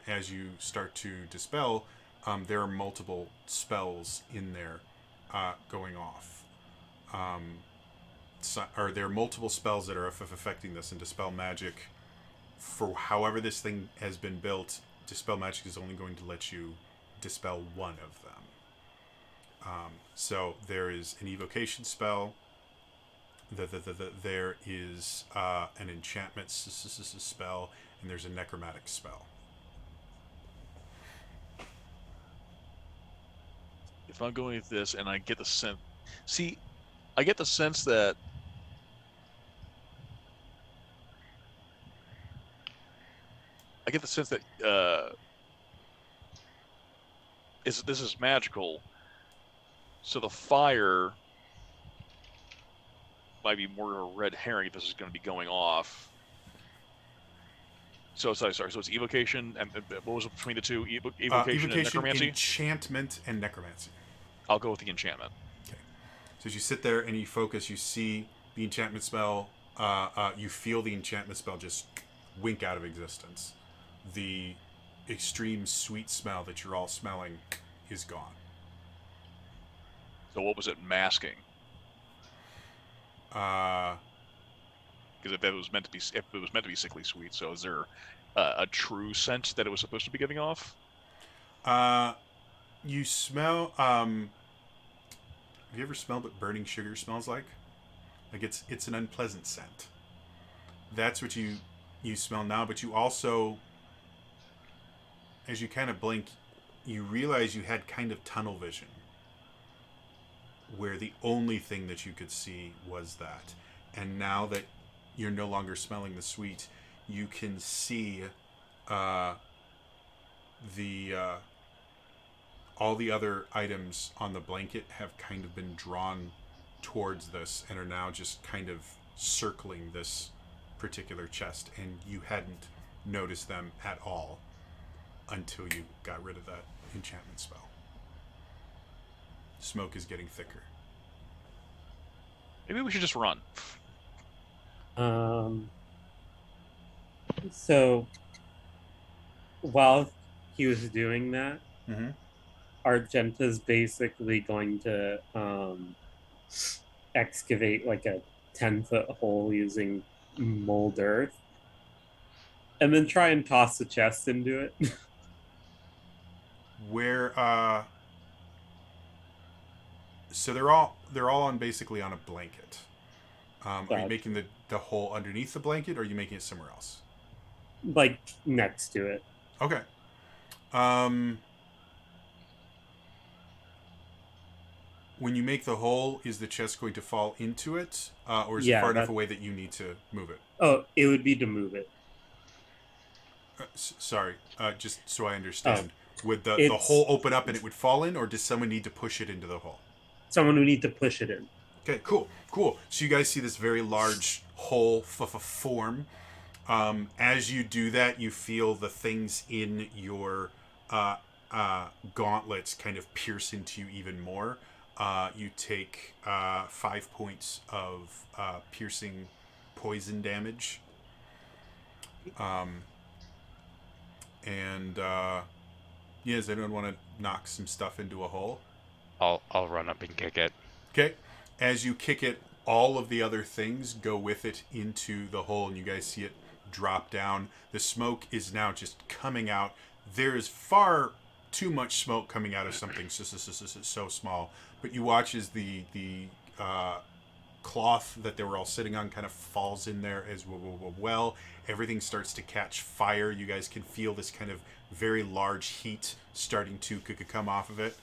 as you start to dispel, there are multiple spells in there going off. Or there are multiple spells that are affecting this, and dispel magic, for however this thing has been built, dispel magic is only going to let you dispel one of them. So there is an evocation spell. There is an enchantment spell, and there's a necromantic spell. If I'm going with this, and I get the sense, I get the sense that this is magical. So the fire might be more of a red herring if this is going to be going off. So sorry. So it's evocation and what was it between the two? Evocation and necromancy. Enchantment and necromancy. I'll go with the enchantment. Okay. So as you sit there and you focus, you see the enchantment spell. You feel the enchantment spell just wink out of existence. The extreme sweet smell that you're all smelling is gone. So what was it masking? Because if it was meant to be sickly sweet, so is there a true scent that it was supposed to be giving off? You smell. Have you ever smelled what burning sugar smells like? Like it's an unpleasant scent. That's what you smell now, but you also, as you kind of blink, you realize you had kind of tunnel vision, where the only thing that you could see was that. And now that you're no longer smelling the sweet, you can see all the other items on the blanket have kind of been drawn towards this and are now just kind of circling this particular chest, and you hadn't noticed them at all until you got rid of that enchantment spell. Smoke is getting thicker. Maybe we should just run. So while he was doing that, Argenta's basically going to excavate like a 10-foot hole using mold earth, and then try and toss the chest into it. Where so they're all on basically on a blanket. Are you making the hole underneath the blanket, or are you making it somewhere else? Like next to it. Okay. When you make the hole, is the chest going to fall into it, or is it far enough away that you need to move it? Oh, it would be to move it. Sorry, just so I understand. Would the hole open up and it would fall in, or does someone need to push it into the hole? Someone would need to push it in. Okay, cool. So you guys see this very large hole form. As you do that, you feel the things in your gauntlets kind of pierce into you even more. You take 5 points of piercing poison damage. Does anyone want to knock some stuff into a hole? I'll run up and kick it. Okay. As you kick it, all of the other things go with it into the hole, and you guys see it drop down. The smoke is now just coming out. There is far too much smoke coming out of something so small. But you watch as the cloth that they were all sitting on kind of falls in there as well. Everything starts to catch fire. You guys can feel this kind of very large heat starting to come off of it.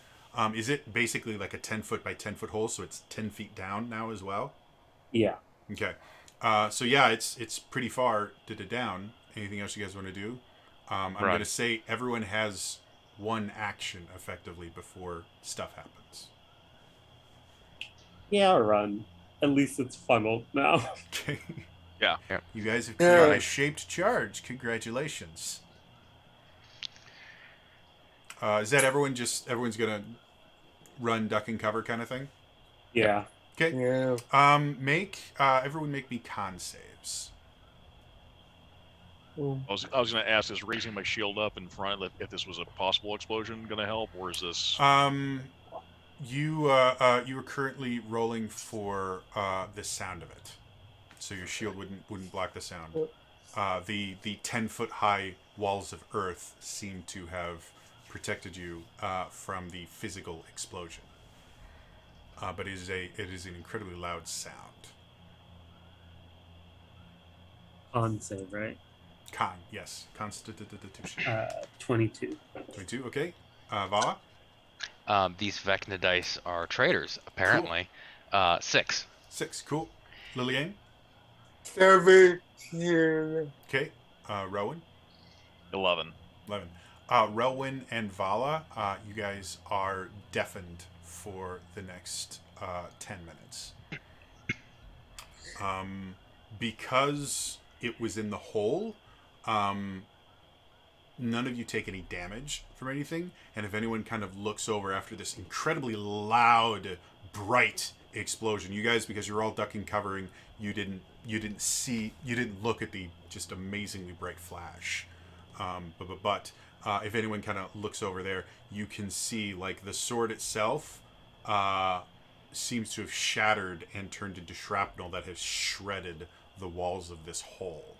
Is it basically like a 10 foot by 10 foot hole, so it's 10 feet down now as well? Yeah. Okay. So yeah, it's pretty far down. Anything else you guys want to do? I'm going to say everyone has one action effectively before stuff happens. Yeah, I'll run. At least it's funneled now. Okay. Yeah. You guys have created a shaped charge. Congratulations. Is that everyone's going to run, duck, and cover kind of thing? Yeah. Okay. Yeah. Everyone make me con saves. I was going to ask, is raising my shield up in front if this was a possible explosion going to help, or is this? You are currently rolling for the sound of it, so your shield wouldn't block the sound. The 10-foot high walls of earth seem to have protected you from the physical explosion. But it is an incredibly loud sound. On save, right? Con, yes. Constitution. 22. 22, okay. Vala? These Vecna dice are traitors, apparently. Cool. 6. 6, cool. Lillian? 17. Okay. Rowan? 11. 11. Rowan and Vala, you guys are deafened for the next 10 minutes. Because it was in the hole, none of you take any damage from anything, and if anyone kind of looks over after this incredibly loud, bright explosion, you guys, because you're all ducking, covering, you didn't look at the just amazingly bright flash. But if anyone kind of looks over there, you can see like the sword itself seems to have shattered and turned into shrapnel that has shredded the walls of this hole.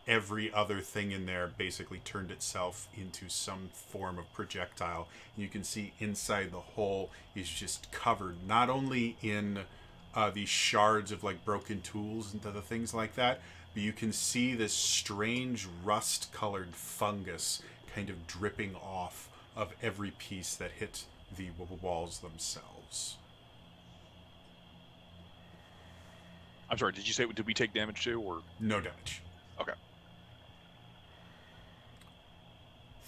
Every other thing in there basically turned itself into some form of projectile. You can see inside the hole is just covered not only in these shards of like broken tools and other things like that, but you can see this strange rust-colored fungus kind of dripping off of every piece that hit the walls themselves. I'm sorry, did you say, did we take damage too, or? No damage. Okay.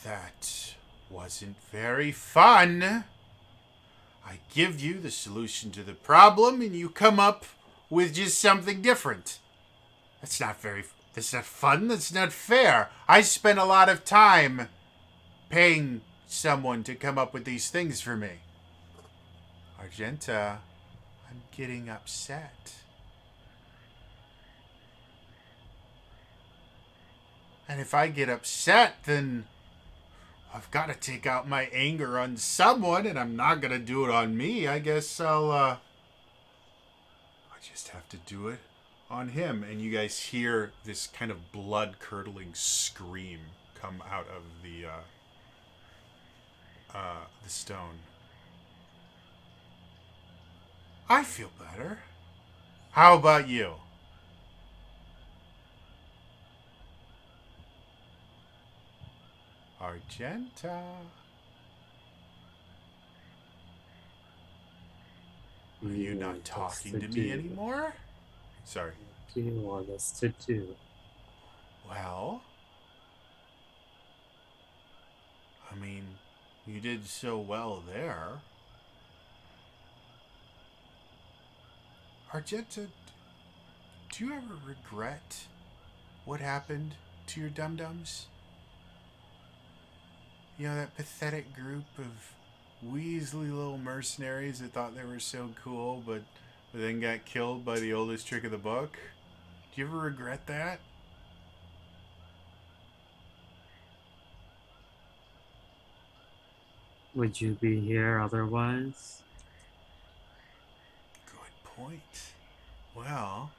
That wasn't very fun. I give you the solution to the problem and you come up with just something different. That's not fun. That's not fair. I spent a lot of time paying someone to come up with these things for me. Argenta, I'm getting upset. And if I get upset, then I've got to take out my anger on someone, and I'm not going to do it on me. I guess I just have to do it on him. And you guys hear this kind of blood-curdling scream come out of the stone. I feel better. How about you? Argenta. Are you not talking to me anymore? Sorry. What do you want us to do? Well, I mean, you did so well there. Argenta, do you ever regret what happened to your dum-dums? You know, that pathetic group of weaselly little mercenaries that thought they were so cool, but then got killed by the oldest trick of the book? Do you ever regret that? Would you be here otherwise? Good point. Well,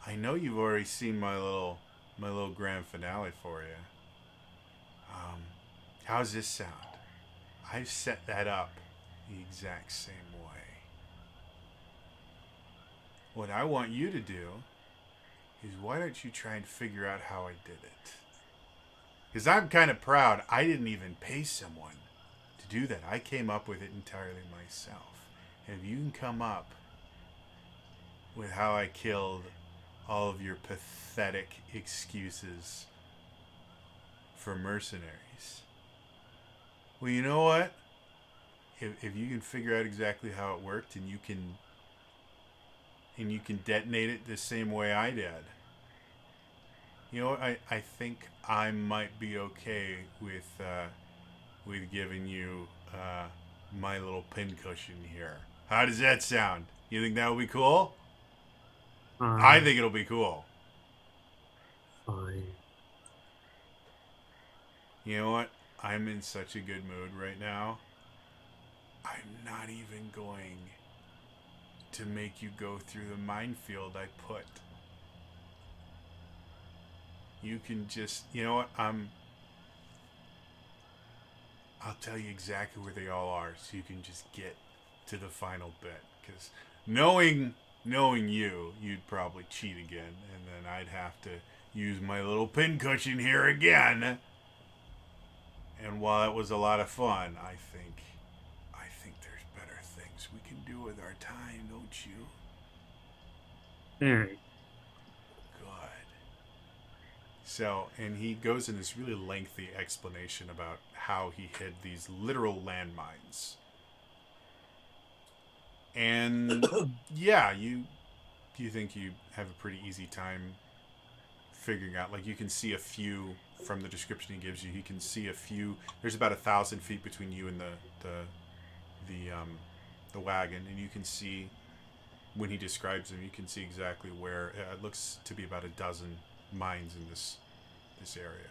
I know you've already seen my little grand finale for you. How's this sound? I've set that up the exact same way. What I want you to do is why don't you try and figure out how I did it? Because I'm kind of proud I didn't even pay someone to do that. I came up with it entirely myself. And if you can come up with how I killed all of your pathetic excuses for mercenaries, well, you know what? If you can figure out exactly how it worked and you can detonate it the same way I did, you know what? I think I might be okay with giving you my little pincushion here. How does that sound? You think that would be cool? I think it'll be cool. Fine. You know what? I'm in such a good mood right now. I'm not even going to make you go through the minefield I put. You can just, you know what? I'll tell you exactly where they all are so you can just get to the final bit. Because knowing you, you'd probably cheat again. And then I'd have to use my little pincushion here again. And while it was a lot of fun, I think there's better things we can do with our time, don't you? Very. Good. So, and he goes in this really lengthy explanation about how he hid these literal landmines. And yeah, you think you have a pretty easy time figuring out, like, you can see a few from the description he gives you. He can see a few. There's about 1,000 feet between you and the wagon, and you can see when he describes them. You can see exactly where it looks to be about a dozen mines in this area.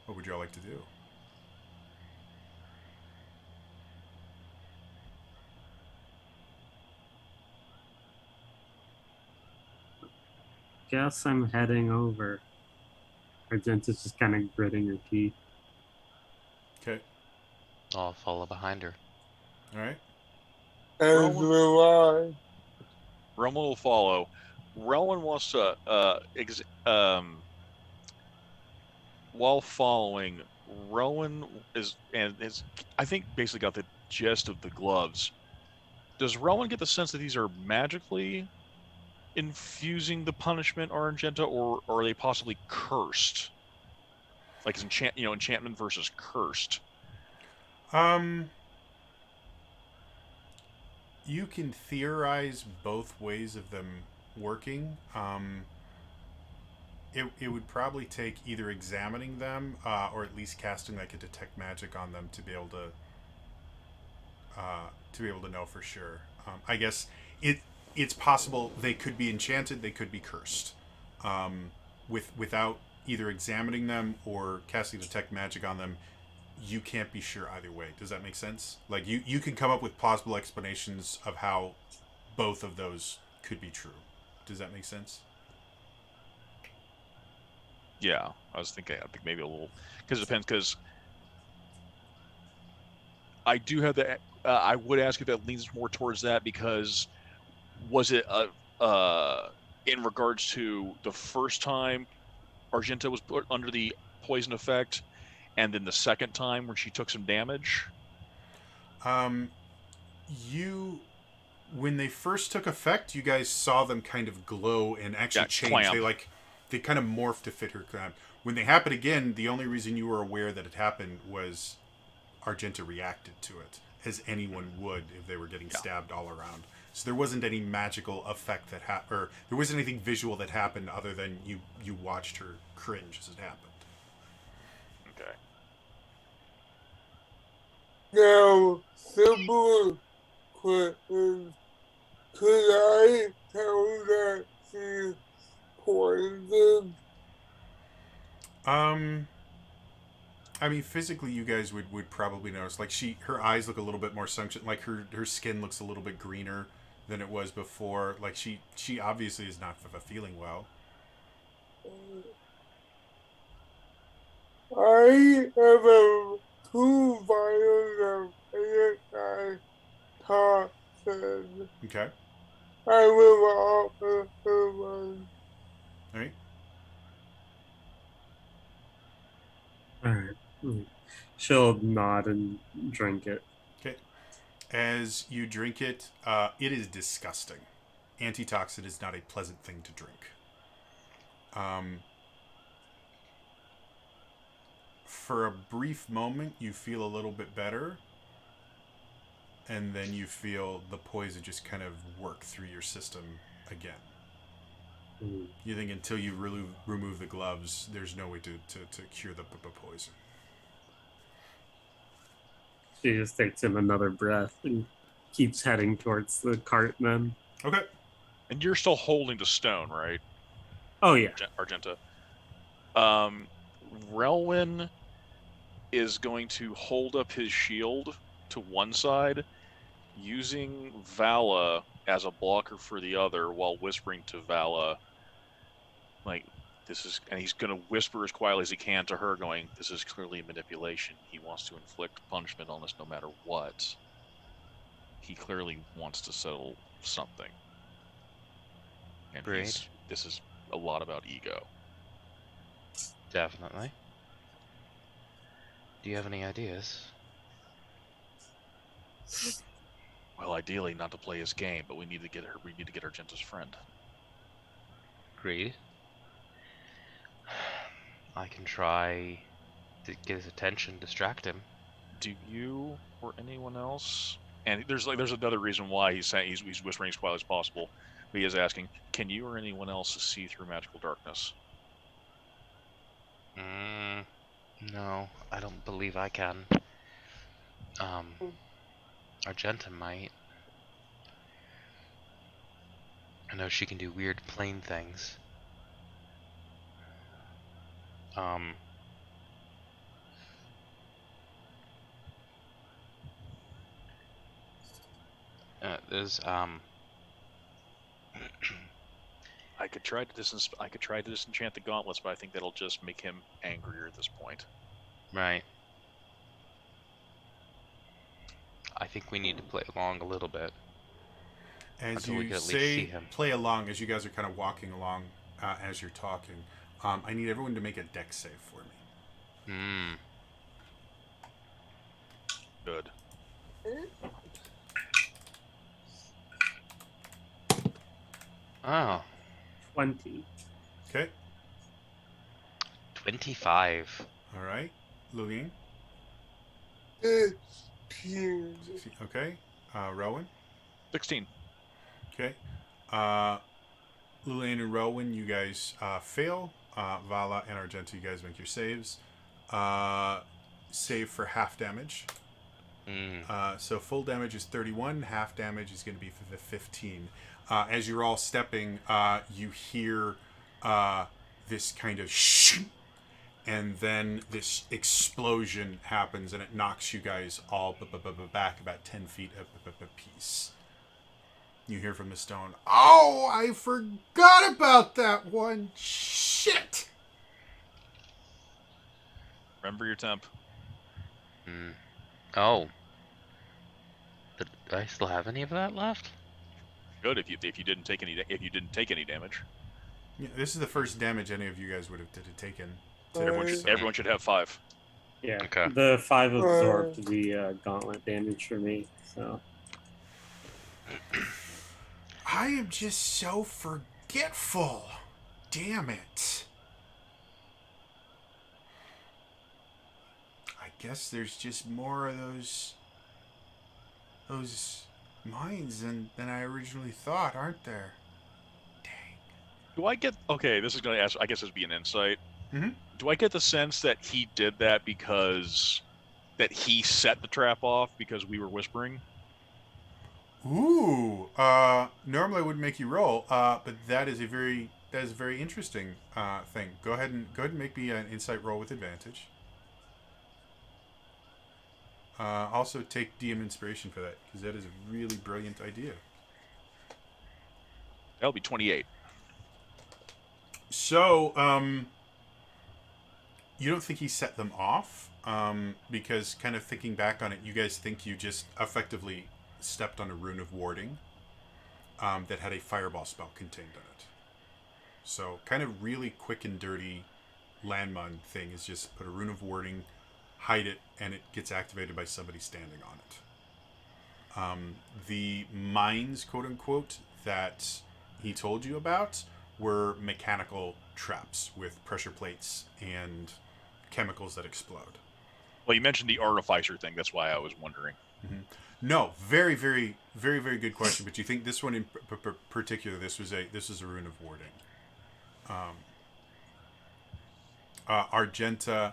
What would y'all like to do? Guess I'm heading over. Argenta's just kind of gritting her teeth. Okay. I'll follow behind her. All right. As will I. Roman will follow. Rowan wants to, while following, Rowan is I think basically got the gist of the gloves. Does Rowan get the sense that these are magically infusing the punishment or Argenta, or are they possibly cursed? Like it's enchantment versus cursed. You can theorize both ways of them working. It would probably take either examining them or at least casting like a detect magic on them to be able to know for sure. I guess it's possible they could be enchanted, they could be cursed. Without either examining them or casting detect magic on them, you can't be sure either way. Does that make sense? Like you can come up with plausible explanations of how both of those could be true. Does that make sense? Yeah, I think maybe a little, because it depends. Because I do have the. I would ask if that leans more towards that, because was it in regards to the first time Argenta was put under the poison effect, and then the second time when she took some damage? When they first took effect, you guys saw them kind of glow and actually change. Clamp. They kind of morphed to fit her clamp. When they happened again, the only reason you were aware that it happened was Argenta reacted to it, as anyone would if they were getting stabbed all around. So there wasn't any magical effect that happened, or there wasn't anything visual that happened other than you watched her cringe as it happened. Okay. Now, simple question. Could I tell that she's poisoned? I mean, physically, you guys would probably notice. Like her eyes look a little bit more sunken. Like her skin looks a little bit greener than it was before. Like she obviously is not feeling well. I have 2 vials of anti-toxin. Okay. I will offer her one. All right. All right. She'll nod and drink it. Okay. As you drink it, it is disgusting. Antitoxin is not a pleasant thing to drink. For a brief moment, you feel a little bit better, and then you feel the poison just kind of work through your system again. You think until you remove the gloves, there's no way to cure the poison. She just takes in another breath and keeps heading towards the cart then. Okay. And you're still holding the stone, right? Oh, yeah. Argenta. Relwyn is going to hold up his shield to one side, using Vala as a blocker for the other, while whispering to Vala, like, this is, and he's going to whisper as quietly as he can to her, going, this is clearly manipulation. He wants to inflict punishment on us no matter what. He clearly wants to settle something. And Great. this is a lot about ego. Definitely. Do you have any ideas? Well, ideally not to play his game, but we need to get her. We need to get Argenta's friend. Agreed. I can try to get his attention, distract him. Do you or anyone else? And there's another reason why he's saying he's whispering as quietly as possible. He is asking, can you or anyone else see through magical darkness? No, I don't believe I can. Argenta might. I know she can do weird plane things. There's I could try to disenchant the gauntlets, but I think that'll just make him angrier at this point. Right. I think we need to play along a little bit. As you say, play along, as you guys are kind of walking along as you're talking, I need everyone to make a dex save for me. Good. Oh. 20. Okay. 25. All right. Lillian? 16. Okay. Rowan? 16. Okay. Lillian and Rowan, you guys fail. Vala and Argenta, you guys make your saves. Save for half damage. So full damage is 31. Half damage is going to be 15. As you're all stepping, you hear this kind of shh, and then this explosion happens, and it knocks you guys all back about 10 feet a piece. You hear from the stone, "Oh, I forgot about that one. Shit!" Remember your temp. Oh. Do I still have any of that left? Good if you didn't take any damage. Yeah, this is the first damage any of you guys would have taken. Everyone should have 5. Yeah. Okay. The 5 absorbed the gauntlet damage for me, so. I am just so forgetful. Damn it. I guess there's just more of those mines than I originally thought, aren't there? Dang. Do I get... Okay, this is going to ask... I guess this would be an insight. Mm-hmm. Do I get the sense that he did that because... that he set the trap off because we were whispering? Ooh. Normally I would make you roll, but that is a very interesting thing. Go ahead and make me an insight roll with advantage. Also take DM inspiration for that, because that is a really brilliant idea. That'll be 28. So, you don't think he set them off? Because kind of thinking back on it, you guys think you just effectively stepped on a rune of warding. that had a fireball spell contained in it. So kind of really quick and dirty landmine thing is just put a rune of warding, hide it, and it gets activated by somebody standing on it. The mines, quote unquote, that he told you about were mechanical traps with pressure plates and chemicals that explode. Well, you mentioned the artificer thing. That's why I was wondering. Mm-hmm. No, very, very, very, very good question. But you think this one in particular, this was a rune of warding. Argenta,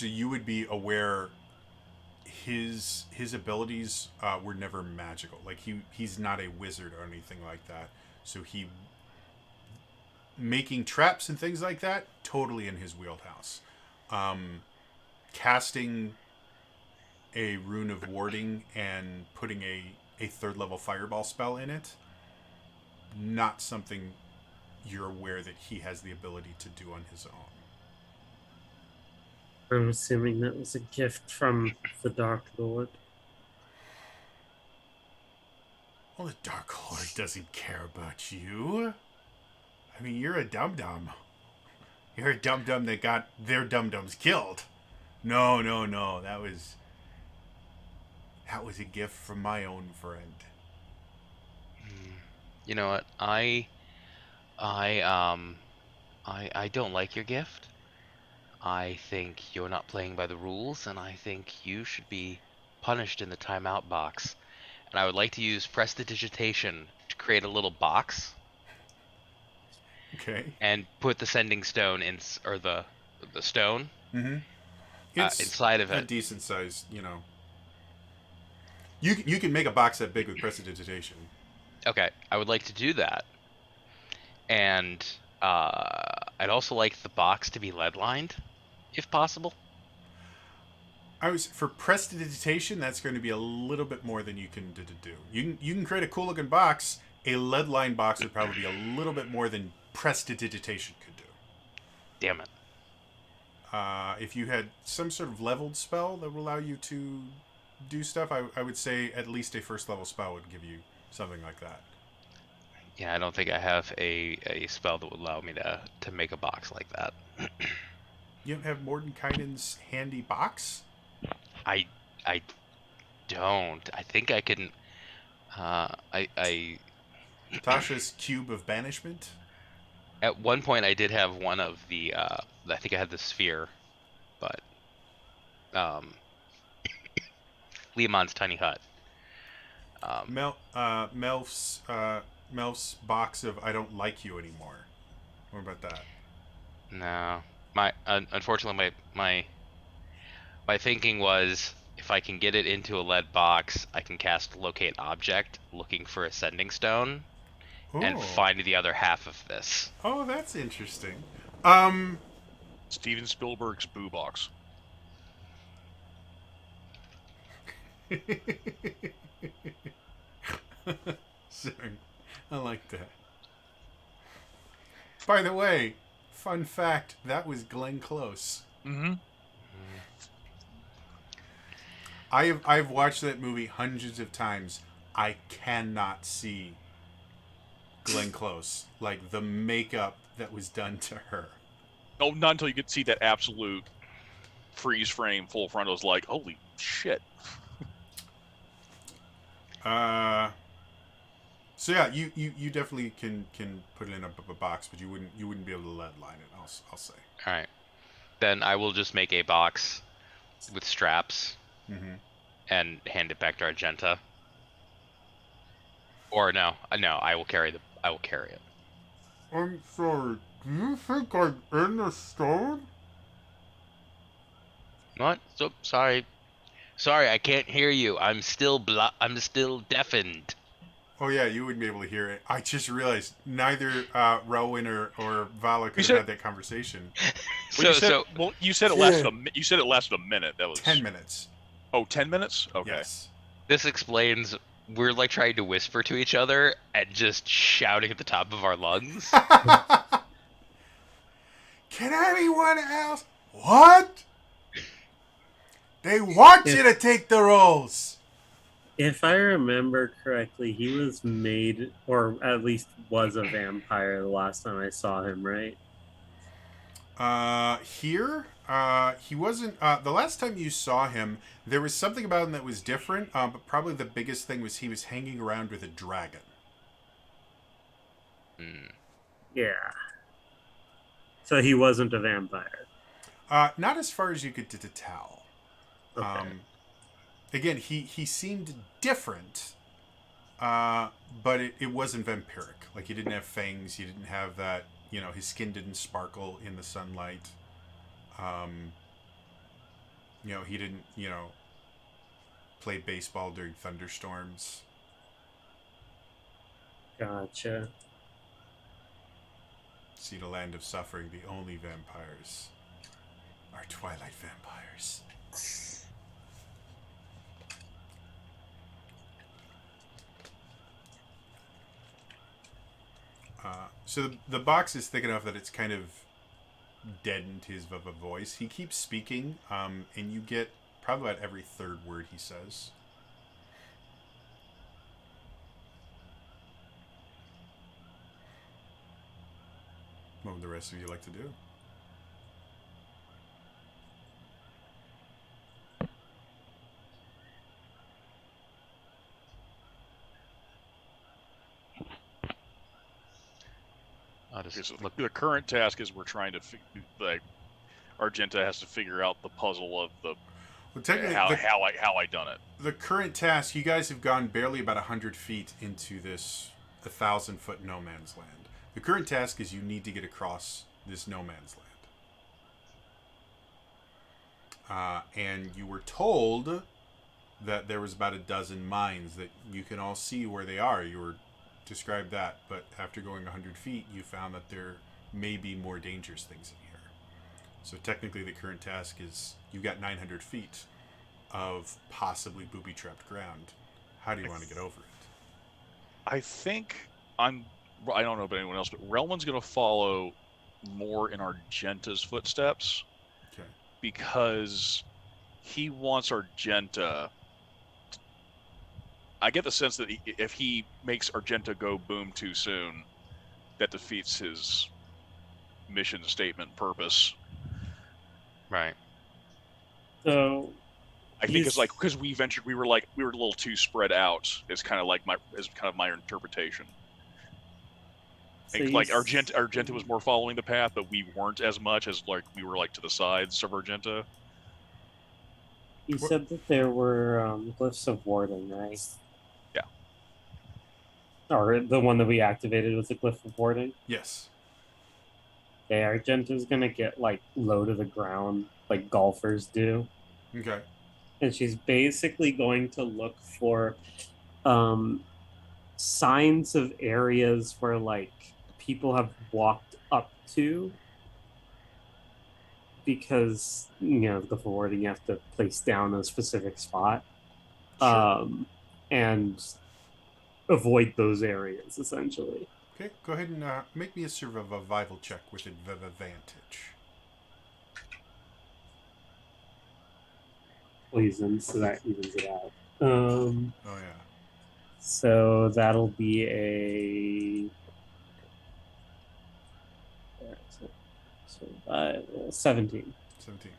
you would be aware his abilities were never magical. Like he's not a wizard or anything like that. So he making traps and things like that, totally in his wheelhouse. Casting a rune of warding and putting a third level fireball spell in it, not something you're aware that he has the ability to do on his own. I'm assuming that was a gift from the Dark Lord. Well, the Dark Lord doesn't care about you. I mean, you're a dum-dum. You're a dum-dum that got their dum-dums killed. No. That was a gift from my own friend. You know what? I don't like your gift. I think you're not playing by the rules, and I think you should be punished in the timeout box. And I would like to use prestidigitation to create a little box. Okay. And put the sending stone in, or the stone inside of it. A decent size, You can make a box that big with prestidigitation. Okay, I would like to do that, and I'd also like the box to be lead lined, if possible. For prestidigitation, that's going to be a little bit more than you can do. You can create a cool looking box. A lead line box would probably be a little bit more than prestidigitation could do. Damn it. If you had some sort of leveled spell that would allow you to do stuff, I would say at least a first level spell would give you something like that. Yeah, I don't think I have a spell that would allow me to make a box like that. You don't have Mordenkainen's handy box? I don't. I think I can. Tasha's Cube of Banishment? At one point, I did have one of the. I think I had the sphere, but. Leomon's tiny hut. Melf's box of I don't like you anymore. What about that? No, unfortunately my thinking was if I can get it into a lead box, I can cast locate object, looking for a sending stone, and find the other half of this. Oh, that's interesting. Steven Spielberg's Boo Box. Sorry. I like that. By the way, fun fact, that was Glenn Close. Mm-hmm. I've watched that movie hundreds of times. I cannot see Glenn Close. Like, the makeup that was done to her. Oh, not until you get to see that absolute freeze frame full frontal. Is like, holy shit. So yeah, you definitely can put it in a box, but you wouldn't be able to lead line it. I'll say. All right, then I will just make a box with straps and hand it back to Argenta. Or no, I will carry it. I'm sorry. Do you think I'm in the stone? What? So sorry. Sorry, I can't hear you. I'm still deafened. Oh yeah, you wouldn't be able to hear it. I just realized neither Rowan or Vala could have had that conversation. You said it lasted you said it lasted a minute. That was 10 minutes. Oh, 10 minutes? Okay. Yes. This explains we're like trying to whisper to each other and just shouting at the top of our lungs. Can anyone else? What? They want you to take the roles. If I remember correctly, he was made, or at least was a vampire the last time I saw him, right? Here, he wasn't. The last time you saw him, there was something about him that was different. But probably the biggest thing was he was hanging around with a dragon. Hmm. Yeah. So he wasn't a vampire. Not as far as you could tell. Okay. Again, he seemed different, but it wasn't vampiric. Like he didn't have fangs. He didn't have that. You know, his skin didn't sparkle in the sunlight. Um, you know, he didn't. You know, play baseball during thunderstorms. Gotcha. See the land of suffering. The only vampires are twilight vampires. So the box is thick enough that it's kind of deadened his voice. He keeps speaking, and you get probably about every third word he says. What would the rest of you like to do? I'll Okay, just so look. the current task is we're trying to like Argenta has to figure out the puzzle of the Well, technically, how I done it. the current task, you guys have gone barely about 100 feet into this 1,000-foot no man's land. The current task is you need to get across this no man's land. And you were told that there was about a dozen mines that you can all see where they are. You were described that, but after going 100 feet, you found that there may be more dangerous things in here. So technically, the current task is you've got 900 feet of possibly booby-trapped ground. How do you want to get over it? I think I don't know about anyone else, but Relman's going to follow more in Argenta's footsteps Okay. because he wants Argenta. I get the sense that if he makes Argenta go boom too soon, that defeats his mission statement purpose. Right. So I think it's he's- like because we were a little too spread out. Is kind of my interpretation. so Like he's- Argenta was more following the path, but we weren't as much as like we were like to the sides of Argenta. You said that there were glyphs of warding, right? Yeah. Or the one that we activated was a glyph of warding. Yes. Okay, Argenta's gonna get like low to the ground, like golfers do, Okay. and she's basically going to look for signs of areas where like people have walked up to, because the forwarding you have to place down a specific spot, Sure. and avoid those areas essentially. Okay. Go ahead and make me a survival check with advantage. Poison, so that evens it out. Oh yeah. So that'll be a 17. 17.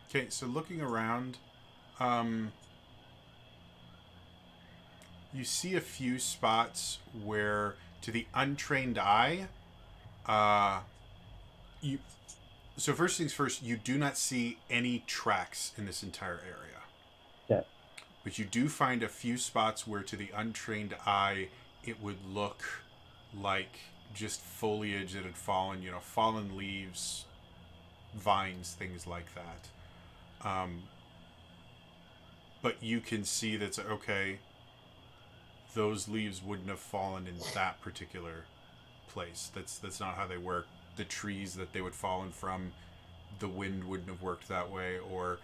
Okay. So looking around, you see a few spots where, to the untrained eye, you. So first things first, you do not see any tracks in this entire area. Yeah. But you do find a few spots where, to the untrained eye, it would look like just foliage that had fallen, fallen leaves, vines, things like that. But you can see that's okay. Those leaves wouldn't have fallen in that particular place. That's not how they work. The trees that they would fallen from, the wind wouldn't have worked that way, or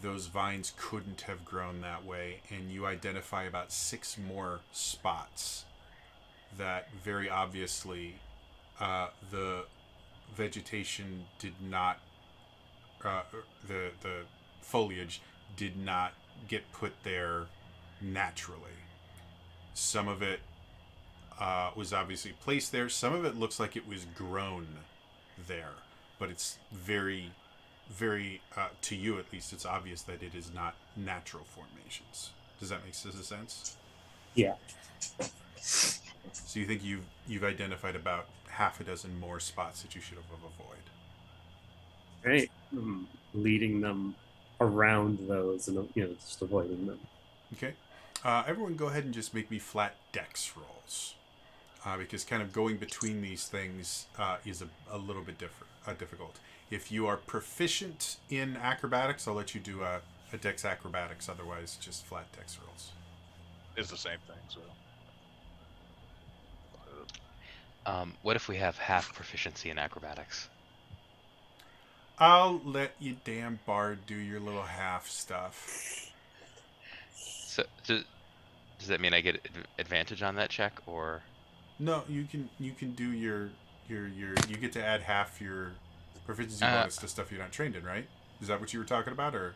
those vines couldn't have grown that way. And you identify about 6 more spots that very obviously the vegetation did not, the foliage did not get put there naturally. Some of it was obviously placed there. Some of it looks like it was grown there, but it's very, very, to you at least, it's obvious that it is not natural formations. Does that make sense? Yeah. So you think you've identified about half a dozen more spots that you should have avoided. Great. Leading them around those and just avoiding them. Okay. Everyone go ahead and just make me flat dex rolls. Because kind of going between these things is a little bit difficult. If you are proficient in acrobatics, I'll let you do a dex acrobatics. Otherwise, just flat dex rolls. It's the same thing. So. What if we have half proficiency in acrobatics? I'll let you damn bard do your little half stuff. So does that mean I get advantage on that check, or? No, you can do your you get to add half your proficiency bonus to stuff you're not trained in, right? Is that what you were talking about, or?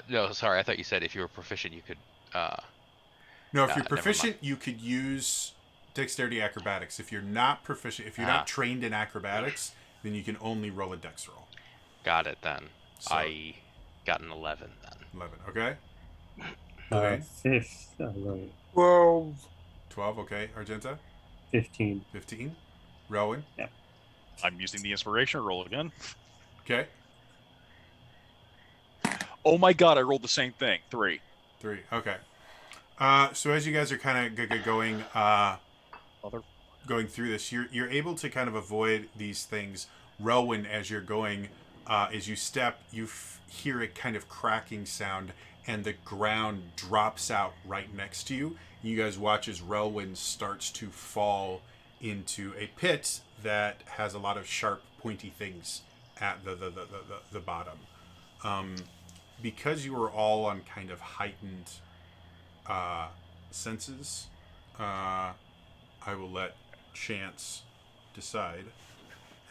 No, sorry. I thought you said if you were proficient, you could. No, if you're never proficient, you could use dexterity acrobatics. If you're not proficient, if you're not trained in acrobatics, then you can only roll a dex roll. Got it then. So, I got an 11 then. 11, okay. 11. 12, okay. Argenta? 15. 15. Rowan? Yeah. I'm using the inspiration roll again. Okay. Oh my god, I rolled the same thing. 3. 3, okay. So as you guys are kind of going through this, you're able to kind of avoid these things. Rowan, as you're going, as you step, you hear a kind of cracking sound, and the ground drops out right next to you. You guys watch as Rowan starts to fall into a pit that has a lot of sharp, pointy things at the bottom. Because you are all on kind of heightened senses, I will let chance decide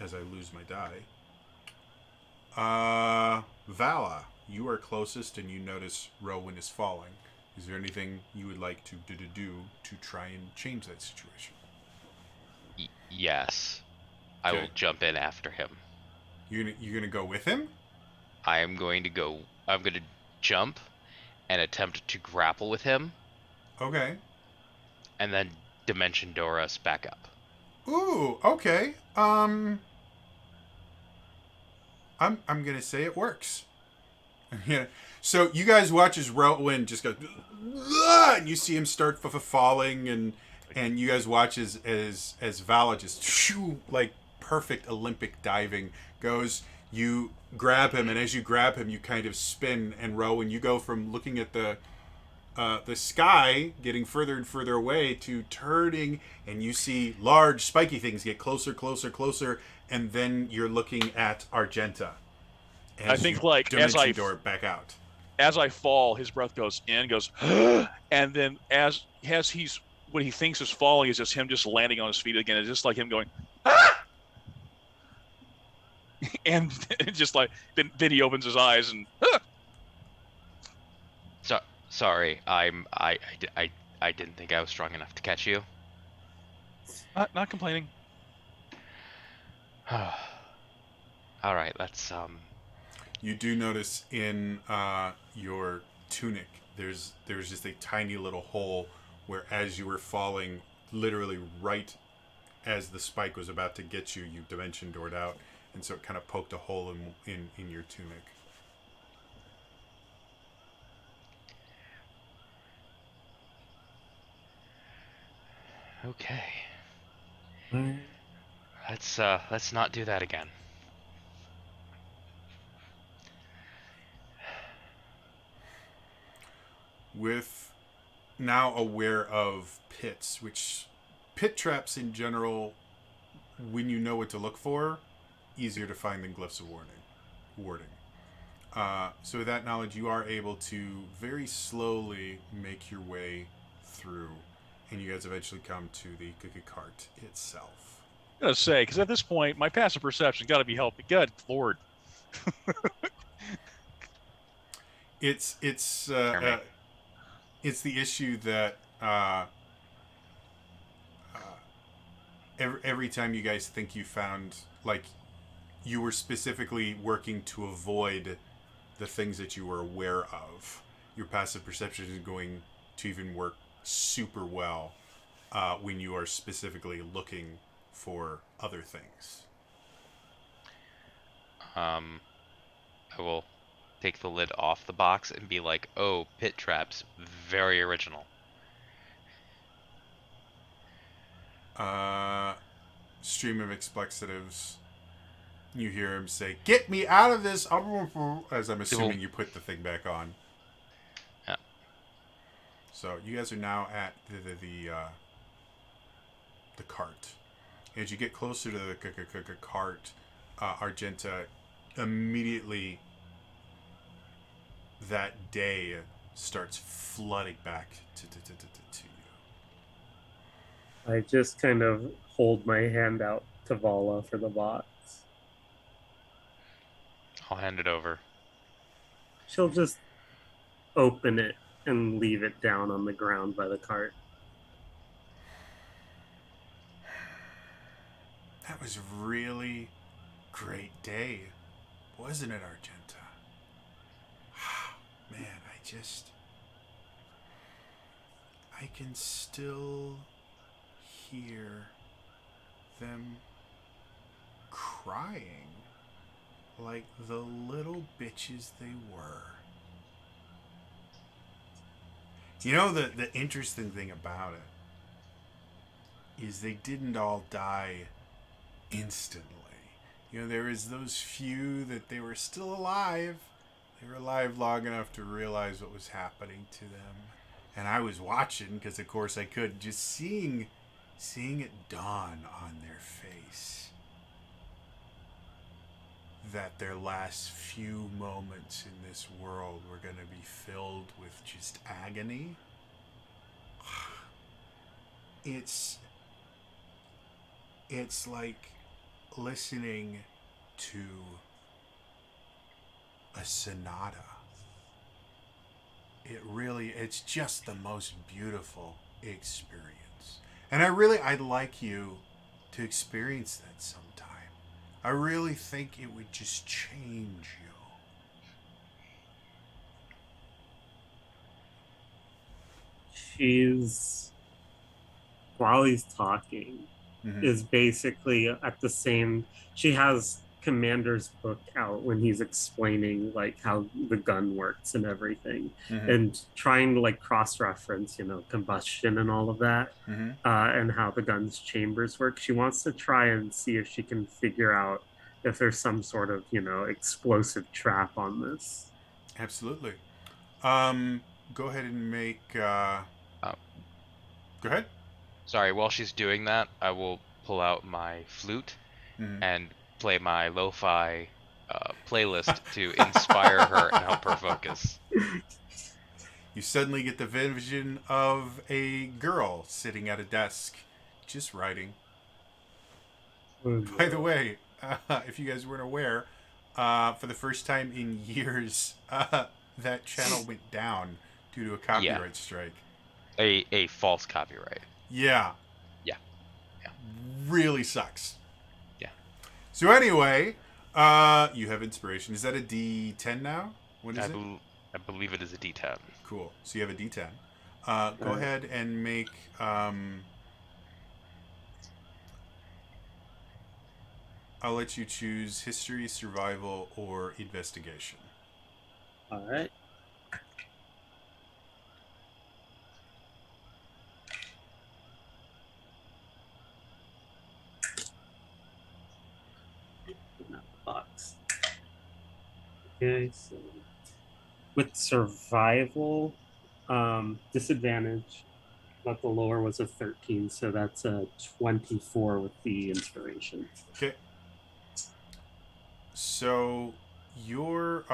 as I lose my die. Vala, you are closest and you notice Rowan is falling. Is there anything you would like to do to try and change that situation? Yes. I Okay. will jump in after him. You're gonna go with him? I'm going to jump and attempt to grapple with him, Okay. and then Dimension Door us back up. Ooh, okay. I'm gonna say it works. Yeah. So you guys watch as Rowan just goes, and you see him start falling, and you guys watch as Vala just like perfect Olympic diving goes. You grab him, and as you grab him, you kind of spin, and Rowan, you go from looking at the sky getting further and further away to turning, and you see large spiky things get closer, and then you're looking at Argenta. I think, like, Dimension Door back out. As I fall, his breath goes in, goes, and then as he's what he thinks is falling is just him just landing on his feet again. It's just like him going, ah! And just like then he opens his eyes and. Ah! Sorry, I didn't think I was strong enough to catch you. Not complaining. All right, let's You do notice in your tunic, there's just a tiny little hole where, as you were falling, literally right as the spike was about to get you, you dimension doored out, and so it kind of poked a hole in your tunic. Okay. Let's not do that again. With now aware of pits, which pit traps in general, when you know what to look for, easier to find than glyphs of warding. So with that knowledge, you are able to very slowly make your way through, and you guys eventually come to the cookie cart itself. I'm gonna say, because at this point, my passive perception got to be helping. Good Lord. It's it's the issue that every time you guys think you found, like, you were specifically working to avoid the things that you were aware of, your passive perception is going to even work super well when you are specifically looking for other things. I will take the lid off the box and be like, "Oh, pit traps, very original." Stream of expletives. You hear him say, "Get me out of this!" As I'm assuming you put the thing back on. Yeah. So you guys are now at the cart. As you get closer to the cart, Argenta immediately that day starts flooding back to you. I just kind of hold my hand out to Vala for the box. I'll hand it over. She'll just open it and leave it down on the ground by the cart. That was a really great day, wasn't it, Argenta? Man, I can still hear them crying like the little bitches they were. You know, the interesting thing about it is they didn't all die instantly. You know, there was those few that they were still alive. They were alive long enough to realize what was happening to them. And I was watching because, of course, I could. Just seeing it dawn on their face that their last few moments in this world were going to be filled with just agony. It's like listening to a sonata. It's just the most beautiful experience. And I'd like you to experience that sometime. I really think it would just change you. She's, while he's talking, Mm-hmm. is basically at the same, she has Commander's book out when he's explaining like how the gun works and everything, Mm-hmm. and trying to like cross-reference, combustion and all of that, Mm-hmm. and how the gun's chambers work. She wants to try and see if she can figure out if there's some sort of explosive trap on this. Absolutely. Go ahead and make. Uh, Go ahead. Sorry, while she's doing that, I will pull out my flute Mm-hmm. and play my lo-fi playlist to inspire her and help her focus. You suddenly get the vision of a girl sitting at a desk, just writing. By the way, if you guys weren't aware, for the first time in years, that channel went down due to a copyright strike. A false copyright. Yeah. Yeah. Really sucks. Yeah. So anyway, you have inspiration. Is that a D10 now? What is it? I believe it is a D10. Cool. So you have a D10. Go ahead and make. I'll let you choose history, survival, or investigation. All right. Box. Okay, so with survival, disadvantage, but the lower was a 13, so that's a 24 with the inspiration. Okay. So you're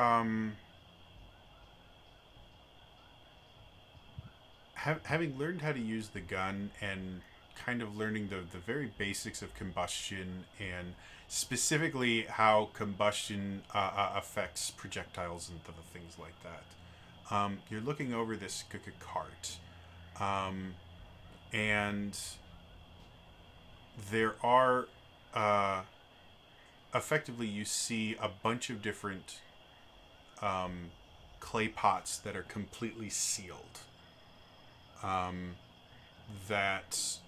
having learned how to use the gun and kind of learning the very basics of combustion and specifically how combustion affects projectiles and things like that. You're looking over this cart, and there are effectively you see a bunch of different clay pots that are completely sealed. That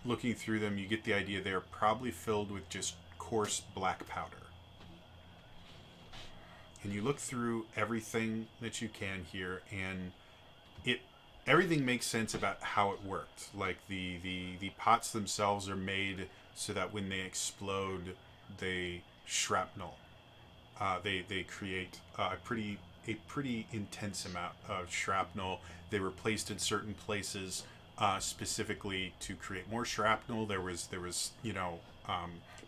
looking through them, you get the idea they're probably filled with just coarse black powder. And you look through everything that you can here, and everything makes sense about how it worked. Like the pots themselves are made so that when they explode, they shrapnel. They create a pretty intense amount of shrapnel. They were placed in certain places specifically to create more shrapnel. There was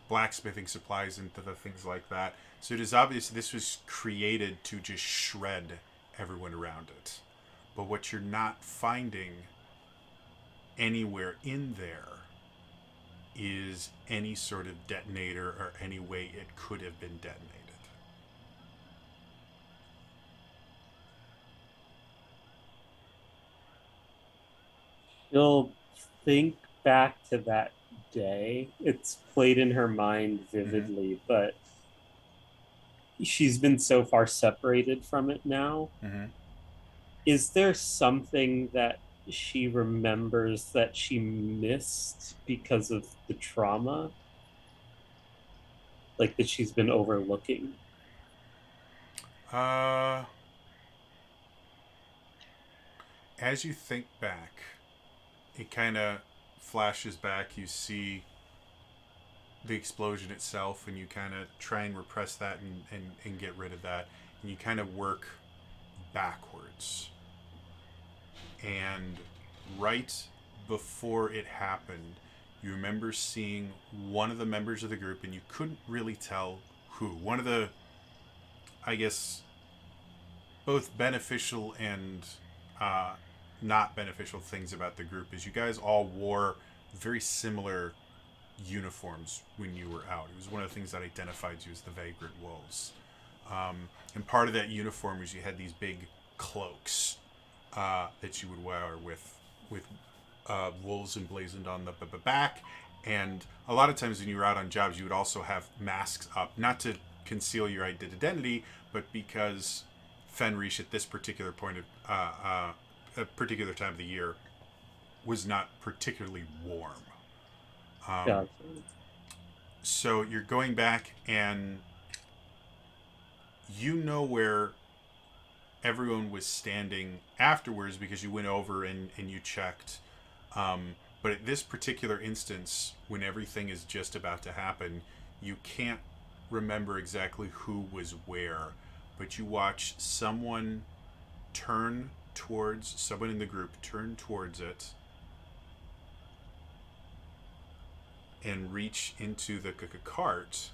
blacksmithing supplies and the things like that. So it is obvious this was created to just shred everyone around it. But what you're not finding anywhere in there is any sort of detonator or any way it could have been detonated. She'll think back to that day. It's played in her mind vividly, but she's been so far separated from it now. Mm-hmm. Is there something that she remembers that she missed because of the trauma? Like that she's been overlooking? As you think back, it kind of flashes back. You see the explosion itself, and you kind of try and repress that and get rid of that. And you kind of work backwards. And right before it happened, you remember seeing one of the members of the group, and you couldn't really tell who. One of the, I guess, both beneficial and not beneficial things about the group is you guys all wore very similar uniforms when you were out. It was one of the things that identified you as the Vagrant Wolves. And part of that uniform was you had these big cloaks that you would wear with wolves emblazoned on the back. And a lot of times when you were out on jobs, you would also have masks up, not to conceal your identity, but because Fenrish at this particular point of a particular time of the year was not particularly warm. Gotcha. So you're going back, and you know where everyone was standing afterwards because you went over and you checked. But at this particular instance, when everything is just about to happen, you can't remember exactly who was where, but you watch someone in the group turn towards it and reach into the cart.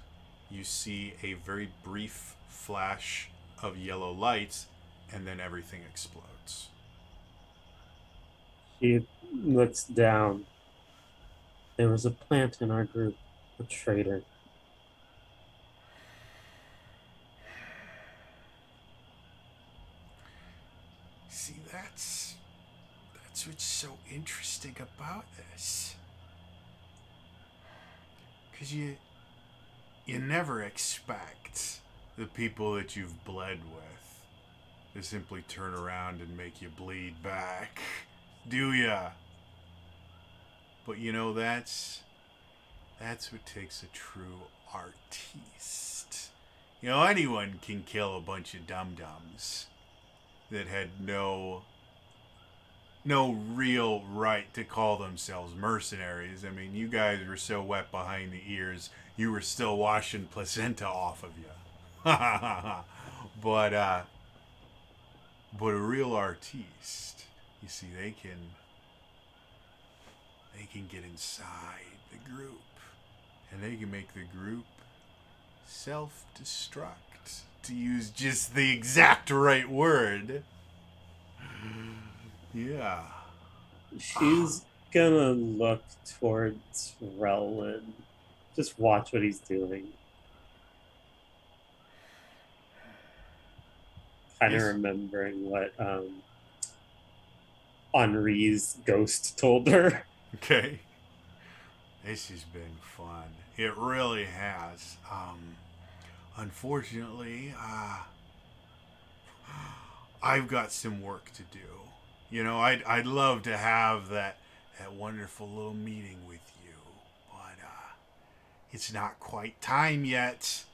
You see a very brief flash of yellow light, and then everything explodes. She looks down. There was a plant in our group, a traitor. See, that's what's so interesting about this. Because you never expect the people that you've bled with to simply turn around and make you bleed back, do ya? But you know, that's what takes a true artiste. You know, anyone can kill a bunch of dum-dums that had no real right to call themselves mercenaries. I mean, you guys were so wet behind the ears, you were still washing placenta off of you. But a real artiste, you see, they can get inside the group, and they can make the group self-destruct, to use just the exact right word. Yeah. She's gonna look towards Relwyn. Just watch what he's doing. kind of Yes. remembering what Henri's ghost told her. Okay. This has been fun. It really has. Unfortunately, I've got some work to do. You know, I'd love to have that wonderful little meeting with you, but it's not quite time yet.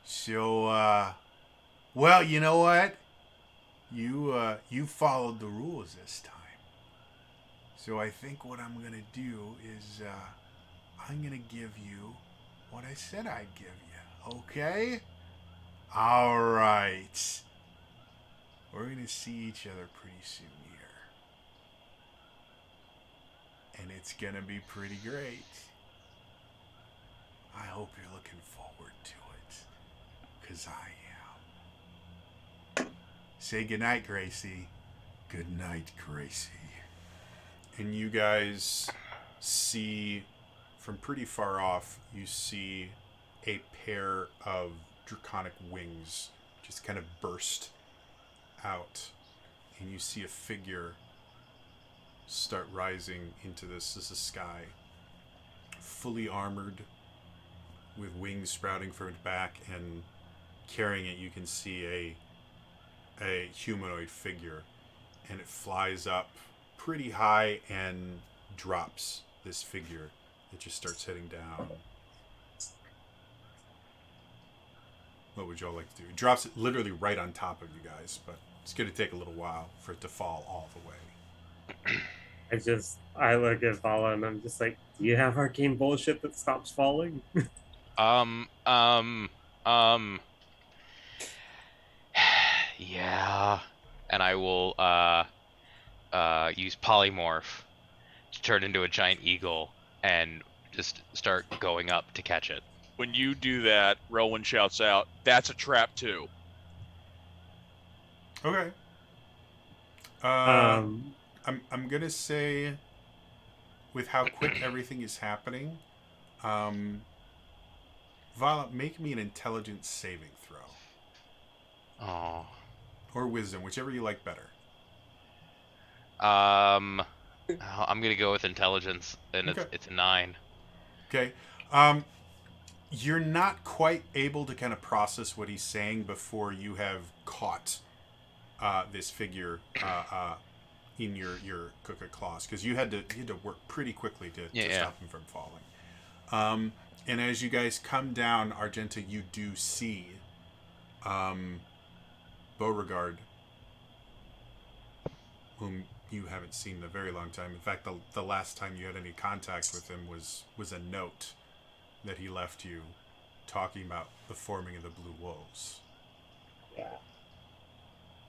So, well, you know what? You followed the rules this time. So I think what I'm gonna do is I'm gonna give you what I said I'd give you. Okay? All right. We're gonna see each other pretty soon here, and it's gonna be pretty great. I hope you're looking forward to it, cause I am. Say goodnight, Gracie. Good night, Gracie. And you guys see from pretty far off, you see a pair of draconic wings just kind of burst out, and you see a figure start rising into this sky, fully armored, with wings sprouting from its back, and carrying it, you can see a humanoid figure, and it flies up pretty high and drops this figure. It just starts heading down. What would y'all like to do? It drops it literally right on top of you guys, but it's going to take a little while for it to fall all the way. I look at Vala and I'm just like, do you have arcane bullshit that stops falling? Um, yeah. And I will use polymorph to turn into a giant eagle and just start going up to catch it. When you do that, Rowan shouts out, "That's a trap too." Okay. Um, I'm gonna say, with how quick everything is happening, Violet, make me an intelligence saving throw. Oh. Or wisdom, whichever you like better. I'm gonna go with intelligence, and Okay. it's a 9. Okay. You're not quite able to kind of process what he's saying before you have caught this figure in your crooked claws, because you had to work pretty quickly to stop him from falling. And as you guys come down, Argenta, you do see Beauregard, whom you haven't seen in a very long time. In fact, the last time you had any contact with him was a note that he left you, talking about the forming of the Blue Wolves. yeah.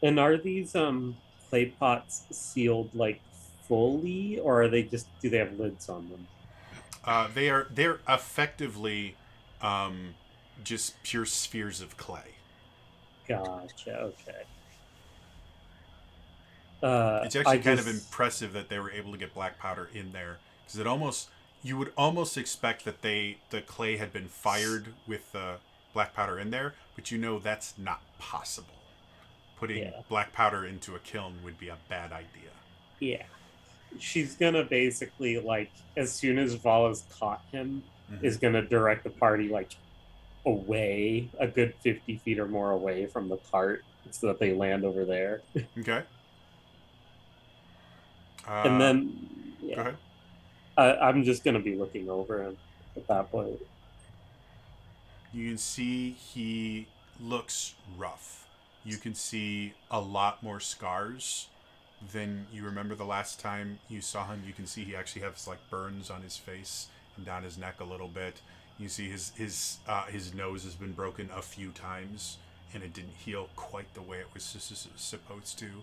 And are these clay pots sealed like fully, or are they just, do they have lids on them? They're effectively just pure spheres of clay. Gotcha. Okay. It's actually kind of impressive that they were able to get black powder in there, because you would almost expect that the clay had been fired with the black powder in there, but you know that's not possible. Putting black powder into a kiln would be a bad idea. Yeah. She's gonna basically, like, as soon as Vala's caught him, is gonna direct the party like away, a good 50 feet or more away from the cart, so that they land over there. Okay. And then, go ahead. I'm just gonna be looking over him at that point. You can see he looks rough. You can see a lot more scars than you remember the last time you saw him. You can see he actually has like burns on his face and down his neck a little bit. You see his nose has been broken a few times, and it didn't heal quite the way it was supposed to.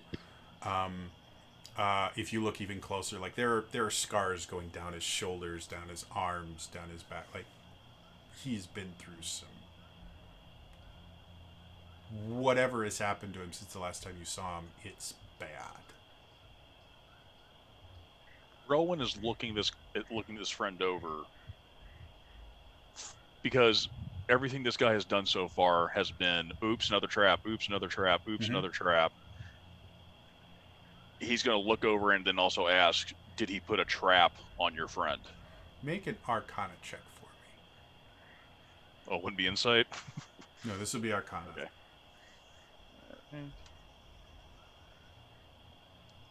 If you look even closer, like there are scars going down his shoulders, down his arms, down his back. Like he's been through some. Whatever has happened to him since the last time you saw him, it's bad. Rowan is looking this friend over, because everything this guy has done so far has been oops, another trap, oops, another trap, oops, Mhm. another trap. He's going to look over and then also ask, did he put a trap on your friend? Make an Arcana check for me. Oh, it wouldn't be insight? No, this will be Arcana. Okay.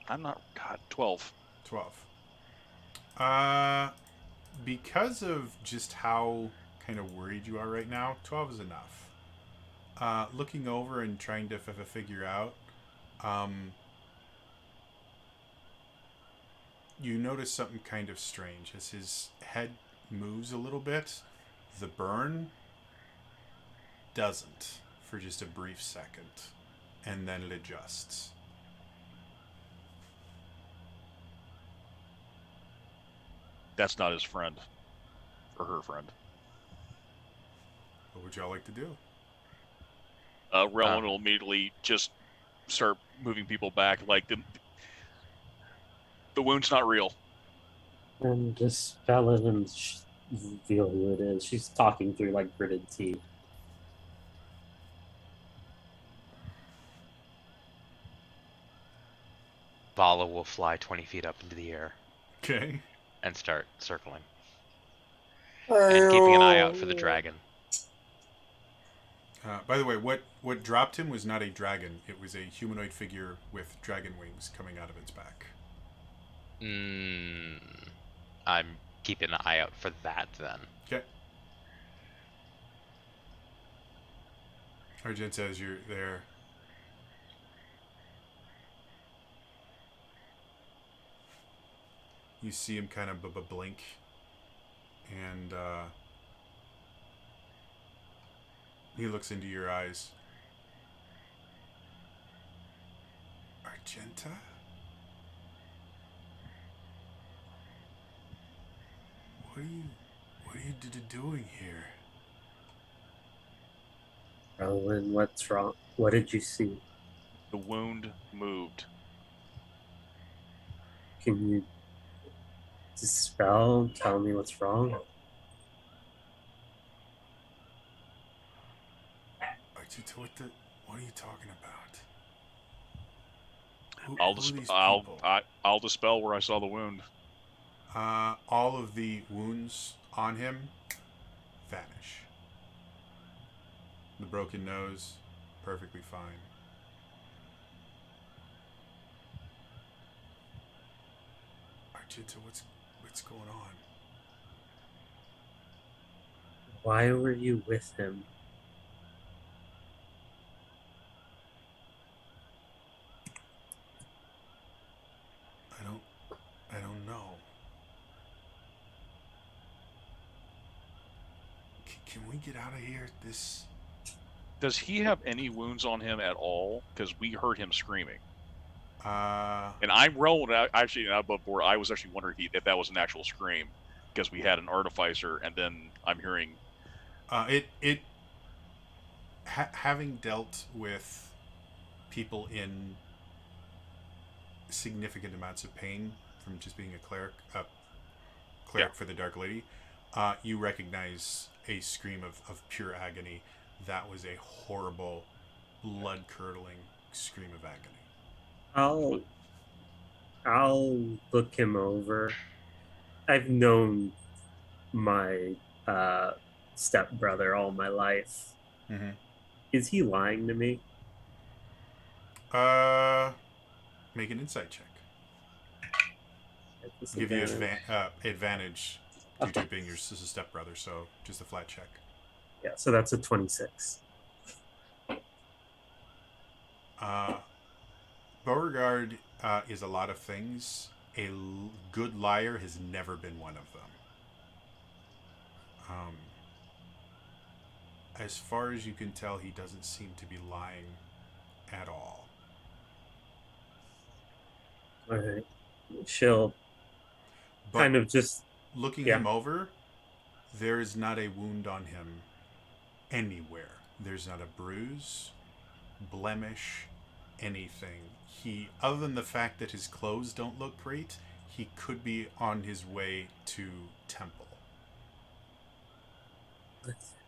I'm not. God, 12. 12. Because of just how kind of worried you are right now, 12 is enough. Looking over and trying to figure out, you notice something kind of strange. As his head moves a little bit, the burn doesn't for just a brief second, and then it adjusts. That's not his friend. Or her friend. What would y'all like to do? Rowan will immediately just start moving people back. Like, the wound's not real. And dispel it and reveal who it is. She's talking through like gritted teeth. Vala will fly 20 feet up into the air Okay. and start circling. And keeping an eye out for the dragon. By the way, what dropped him was not a dragon. It was a humanoid figure with dragon wings coming out of its back. I'm keeping an eye out for that then. Okay. Argent says you're there. You see him kind of blink, and he looks into your eyes. Argenta? What are you doing here? Rowan, what's wrong? What did you see? The wound moved. Can you dispel? Tell me what's wrong? Argenta, what are you talking about? Who I'll are these dispel. people? I'll dispel where I saw the wound. All of the wounds on him vanish. The broken nose, perfectly fine. Argenta, what's going on? Why were you with him? I don't know. Can we get out of here? Does he have any wounds on him at all? Because we heard him screaming. And I'm rolling. Actually, above board, I was actually wondering if that was an actual scream, because we had an artificer, and then I'm hearing. Having dealt with people in significant amounts of pain from just being a cleric for the Dark Lady, you recognize a scream of pure agony. That was a horrible, blood-curdling scream of agony. I'll look him over. I've known my stepbrother all my life. Mm-hmm. Is he lying to me? Make an insight check. At this Give you advantage? advantage due to being your stepbrother, so just a flat check. Yeah, so that's a 26. Beauregard is a lot of things. A good liar has never been one of them. As far as you can tell, he doesn't seem to be lying at all. All right. She'll kind of just looking him over. There is not a wound on him anywhere. There's not a bruise, blemish, anything. Other than the fact that his clothes don't look great, he could be on his way to Temple.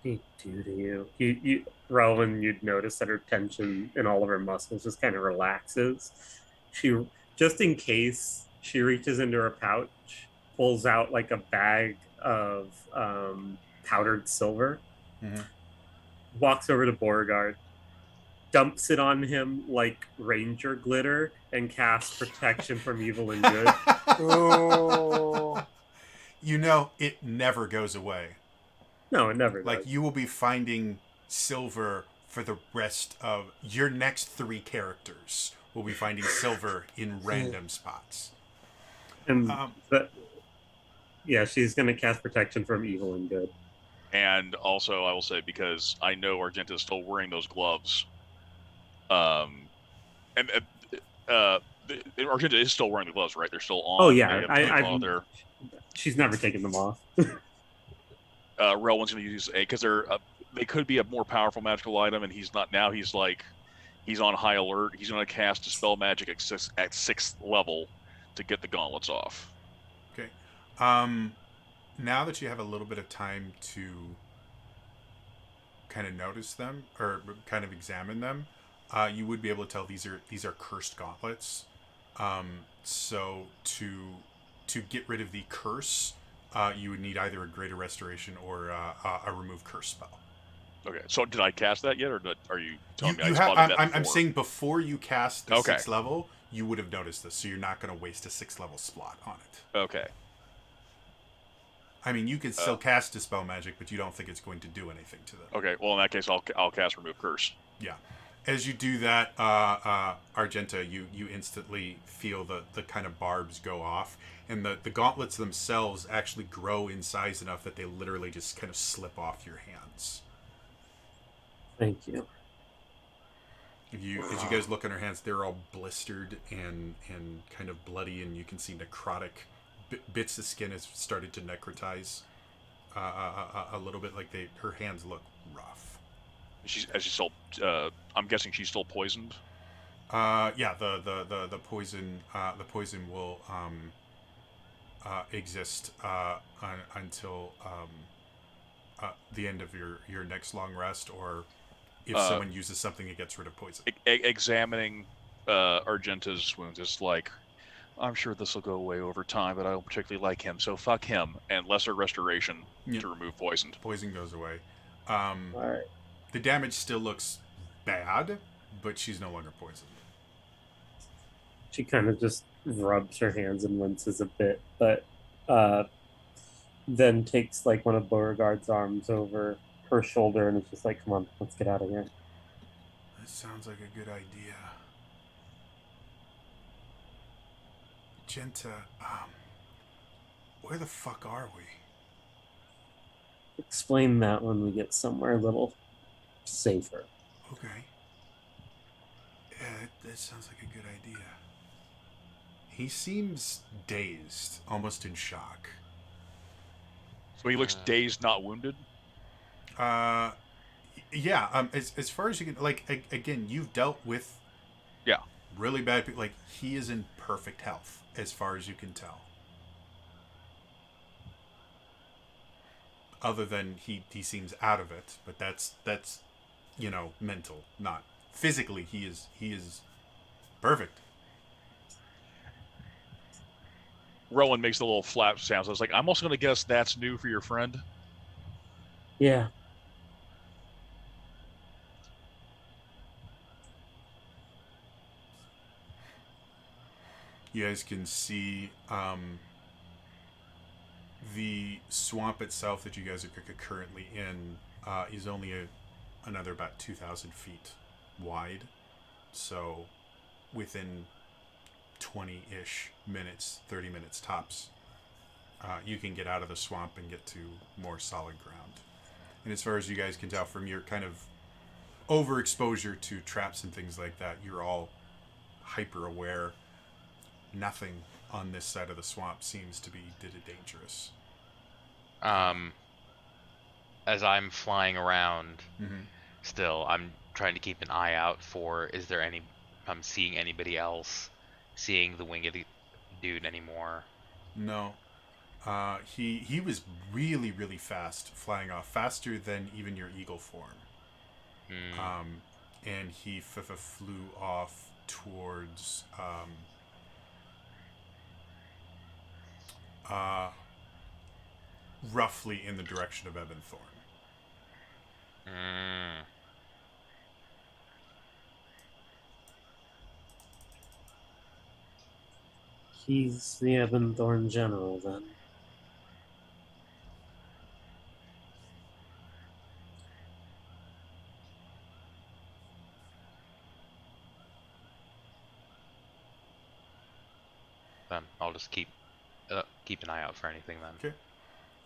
they do to you? Rowan, you'd notice that her tension in all of her muscles just kind of relaxes. She, just in case, she reaches into her pouch, pulls out like a bag of powdered silver, Mhm. walks over to Beauregard, dumps it on him like ranger glitter, and casts protection from evil and good. Oh. You know, it never goes away. No, it never Like, does. you will be finding silver for the rest of your next 3 characters. Will be finding silver in random spots. And Um, but yeah, she's gonna cast protection from evil and good. And also, I will say, because I know Argenta is still wearing those gloves, and Argenta is still wearing the gloves, right? They're still on. Oh They yeah, haven't taken I off their. she's never taken them off. Rowan's going to use a because they could be a more powerful magical item, and he's not now. He's on high alert. He's going to cast Dispel Magic at 6th level to get the gauntlets off. okay. Now that you have a little bit of time to kind of notice them or kind of examine them, you would be able to tell these are cursed gauntlets. So to get rid of the curse, you would need either a greater restoration or a remove curse spell. Okay, so did I cast that yet, or are you telling me I You spotted have. that I'm before? saying before you cast the Okay. 6th level, you would have noticed this, so you're not going to waste a 6th level slot on it. Okay. I mean, you can still cast Dispel Magic, but you don't think it's going to do anything to them. Okay. Well, in that case, I'll cast Remove Curse. Yeah. As you do that, Argenta, you instantly feel the kind of barbs go off, and the gauntlets themselves actually grow in size enough that they literally just kind of slip off your hands. Thank you. As you guys look on her hands, they're all blistered and kind of bloody, and you can see necrotic bits of skin has started to necrotize a little bit. Like her hands look rough. She's still. I'm guessing she's still poisoned. Yeah, the poison will exist until the end of your next long rest, or if someone uses something that gets rid of poison. Examining Argenta's wounds, it's like, I'm sure this will go away over time, but I don't particularly like him, so fuck him. And lesser restoration to remove poisoned. Poison goes away. All right. The damage still looks bad, but she's no longer poisoned. She kind of just rubs her hands and winces a bit, but then takes like one of Beauregard's arms over her shoulder and is just like, "Come on, let's get out of here." That sounds like a good idea. Genta, where the fuck are we? Explain that when we get somewhere a little safer. Okay. Yeah, that sounds like a good idea. He seems dazed, almost in shock. So he looks dazed, not wounded. Yeah. As far as you can, like, again, you've dealt with, really bad people. Like, he is in perfect health, as far as you can tell. Other than he seems out of it, but that's mental, not physically. He is perfect. Rowan makes the little flap sounds. I was like, I'm also going to guess that's new for your friend. Yeah. You guys can see the swamp itself that you guys are currently in is only another about 2,000 feet wide. So within 20-ish minutes, 30 minutes tops, you can get out of the swamp and get to more solid ground. And as far as you guys can tell from your kind of overexposure to traps and things like that, you're all hyper aware. Nothing on this side of the swamp seems to be dangerous. As I'm flying around, Mm-hmm. still, I'm trying to keep an eye out for, I'm seeing anybody else seeing the winged dude anymore. No. He was really really fast flying off, faster than even your eagle form. And he flew off towards roughly in the direction of Evanthorn. Mm. He's the Evan Thorn general then. Then I'll just keep an eye out for anything then. Okay.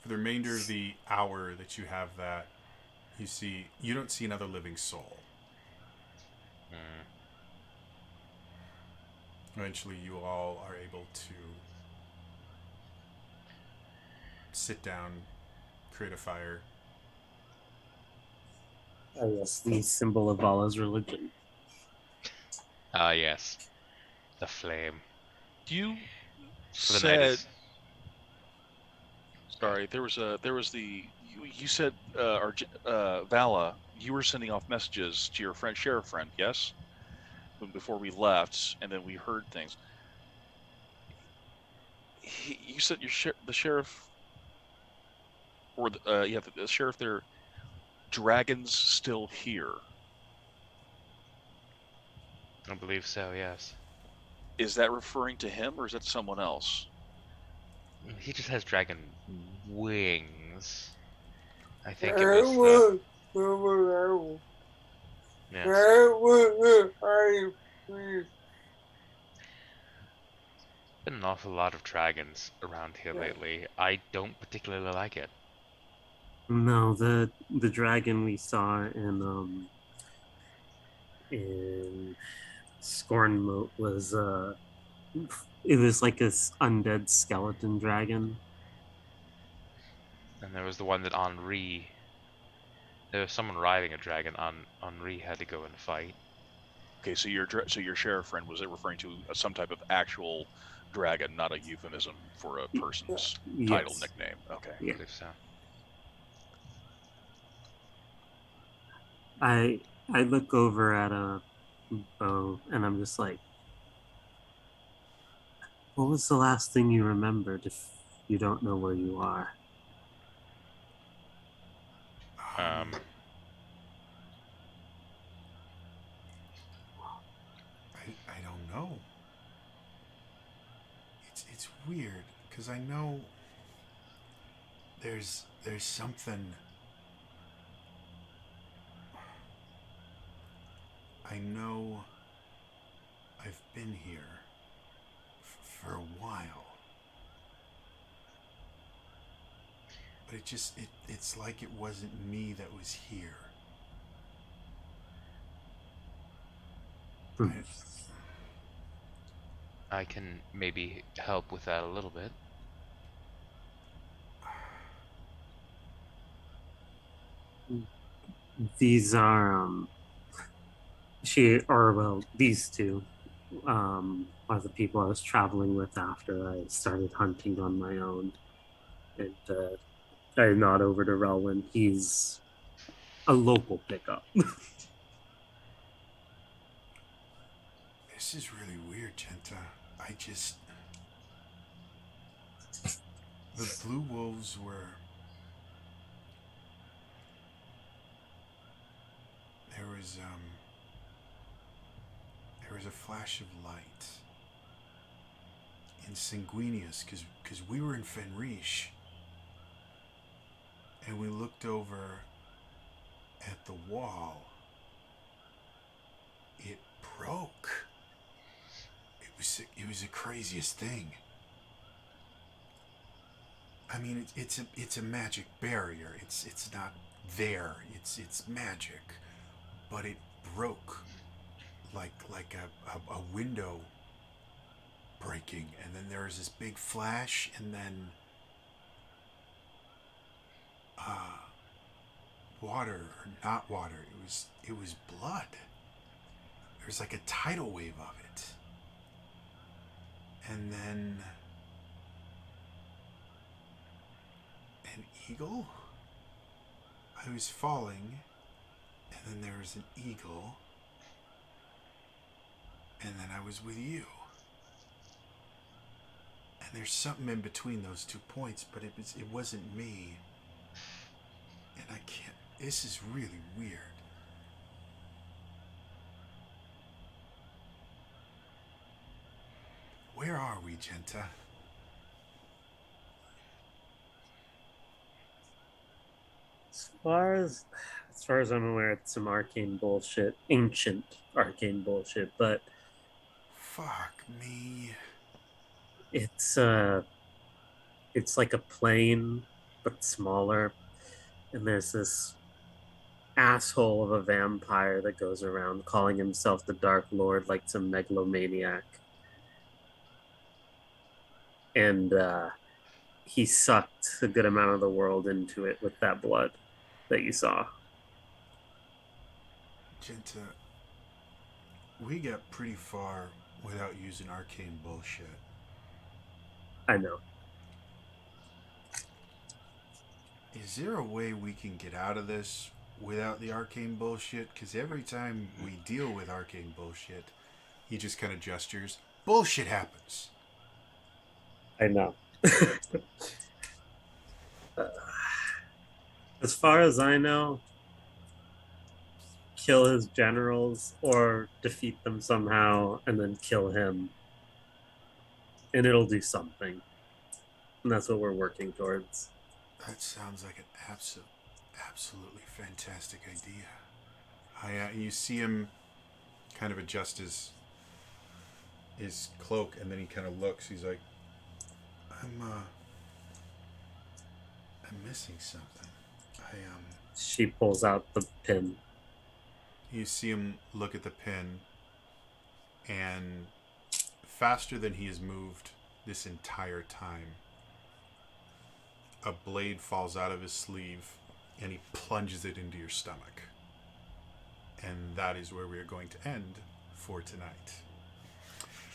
For the remainder of the hour that you have that, you don't see another living soul. Mm. Eventually, you all are able to sit down, create a fire. I guess the symbol of Vala's religion. Ah, yes. The flame. You For the night said. is... Sorry, there was you said Vala, you were sending off messages to your sheriff friend, yes? Before we left, and then we heard things. You said the sheriff, or the sheriff there. Dragons still here. I believe so, yes. Is that referring to him, or is that someone else? He just has dragon wings. I think it was the... Yes. Been an awful lot of dragons around here lately. I don't particularly like it. No, the dragon we saw in Scorn Moat was it was like this undead skeleton dragon. And there was the one that Henri... There was someone riding a dragon. Henri had to go and fight. Okay, so your sheriff friend, was it referring to some type of actual dragon, not a euphemism for a person's title, Yes. nickname? Okay. I believe so. I look over at a Bo and I'm just like, what was the last thing you remembered if you don't know where you are? I don't know. It's weird because I know there's something. I know I've been here for a while. But it's like it wasn't me that was here. I can maybe help with that a little bit. These are these two are the people I was traveling with after I started hunting on my own. And I nod over to Relwyn. He's a local pickup. This is really weird, Genta. The Blue Wolves were... There was a flash of light in Sanguinius, because we were in Fenrish, and we looked over at the wall. It broke. It was the craziest thing. I mean, it's a magic barrier. It's not there. It's magic, but it broke like a window breaking, and then there was this big flash, and then water or not water. It was blood. There was like a tidal wave of it, and then eagle? I was falling, and then there was an eagle, and then I was with you. And there's something in between those 2 points, but it wasn't me. And I can't. This is really weird. Where are we, Genta? As far as I'm aware, it's some arcane bullshit, ancient arcane bullshit, but Fuck me. it's like a plane but smaller, and there's this asshole of a vampire that goes around calling himself the Dark Lord like some megalomaniac. And he sucked a good amount of the world into it with that blood that you saw. Genta, we got pretty far without using arcane bullshit. I know. Is there a way we can get out of this without the arcane bullshit? Because every time we deal with arcane bullshit, he just kind of gestures. Bullshit happens. I know. As far as I know, kill his generals or defeat them somehow and then kill him. And it'll do something. And that's what we're working towards. That sounds like an absolutely fantastic idea. You see him kind of adjust his cloak, and then he kind of looks. He's like, I'm missing something. She pulls out the pin. You see him look at the pin, and faster than he has moved this entire time, a blade falls out of his sleeve, and he plunges it into your stomach. And that is where we are going to end for tonight.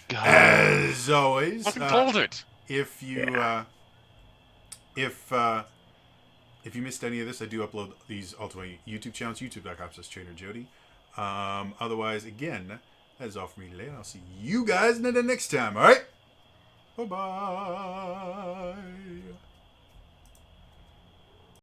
God. As always, Fucking called it. if you if you missed any of this, I do upload these all to my YouTube channels, youtube.com/TrainerJody. Otherwise, again, that is all for me today, and I'll see you guys next time. All right, bye bye.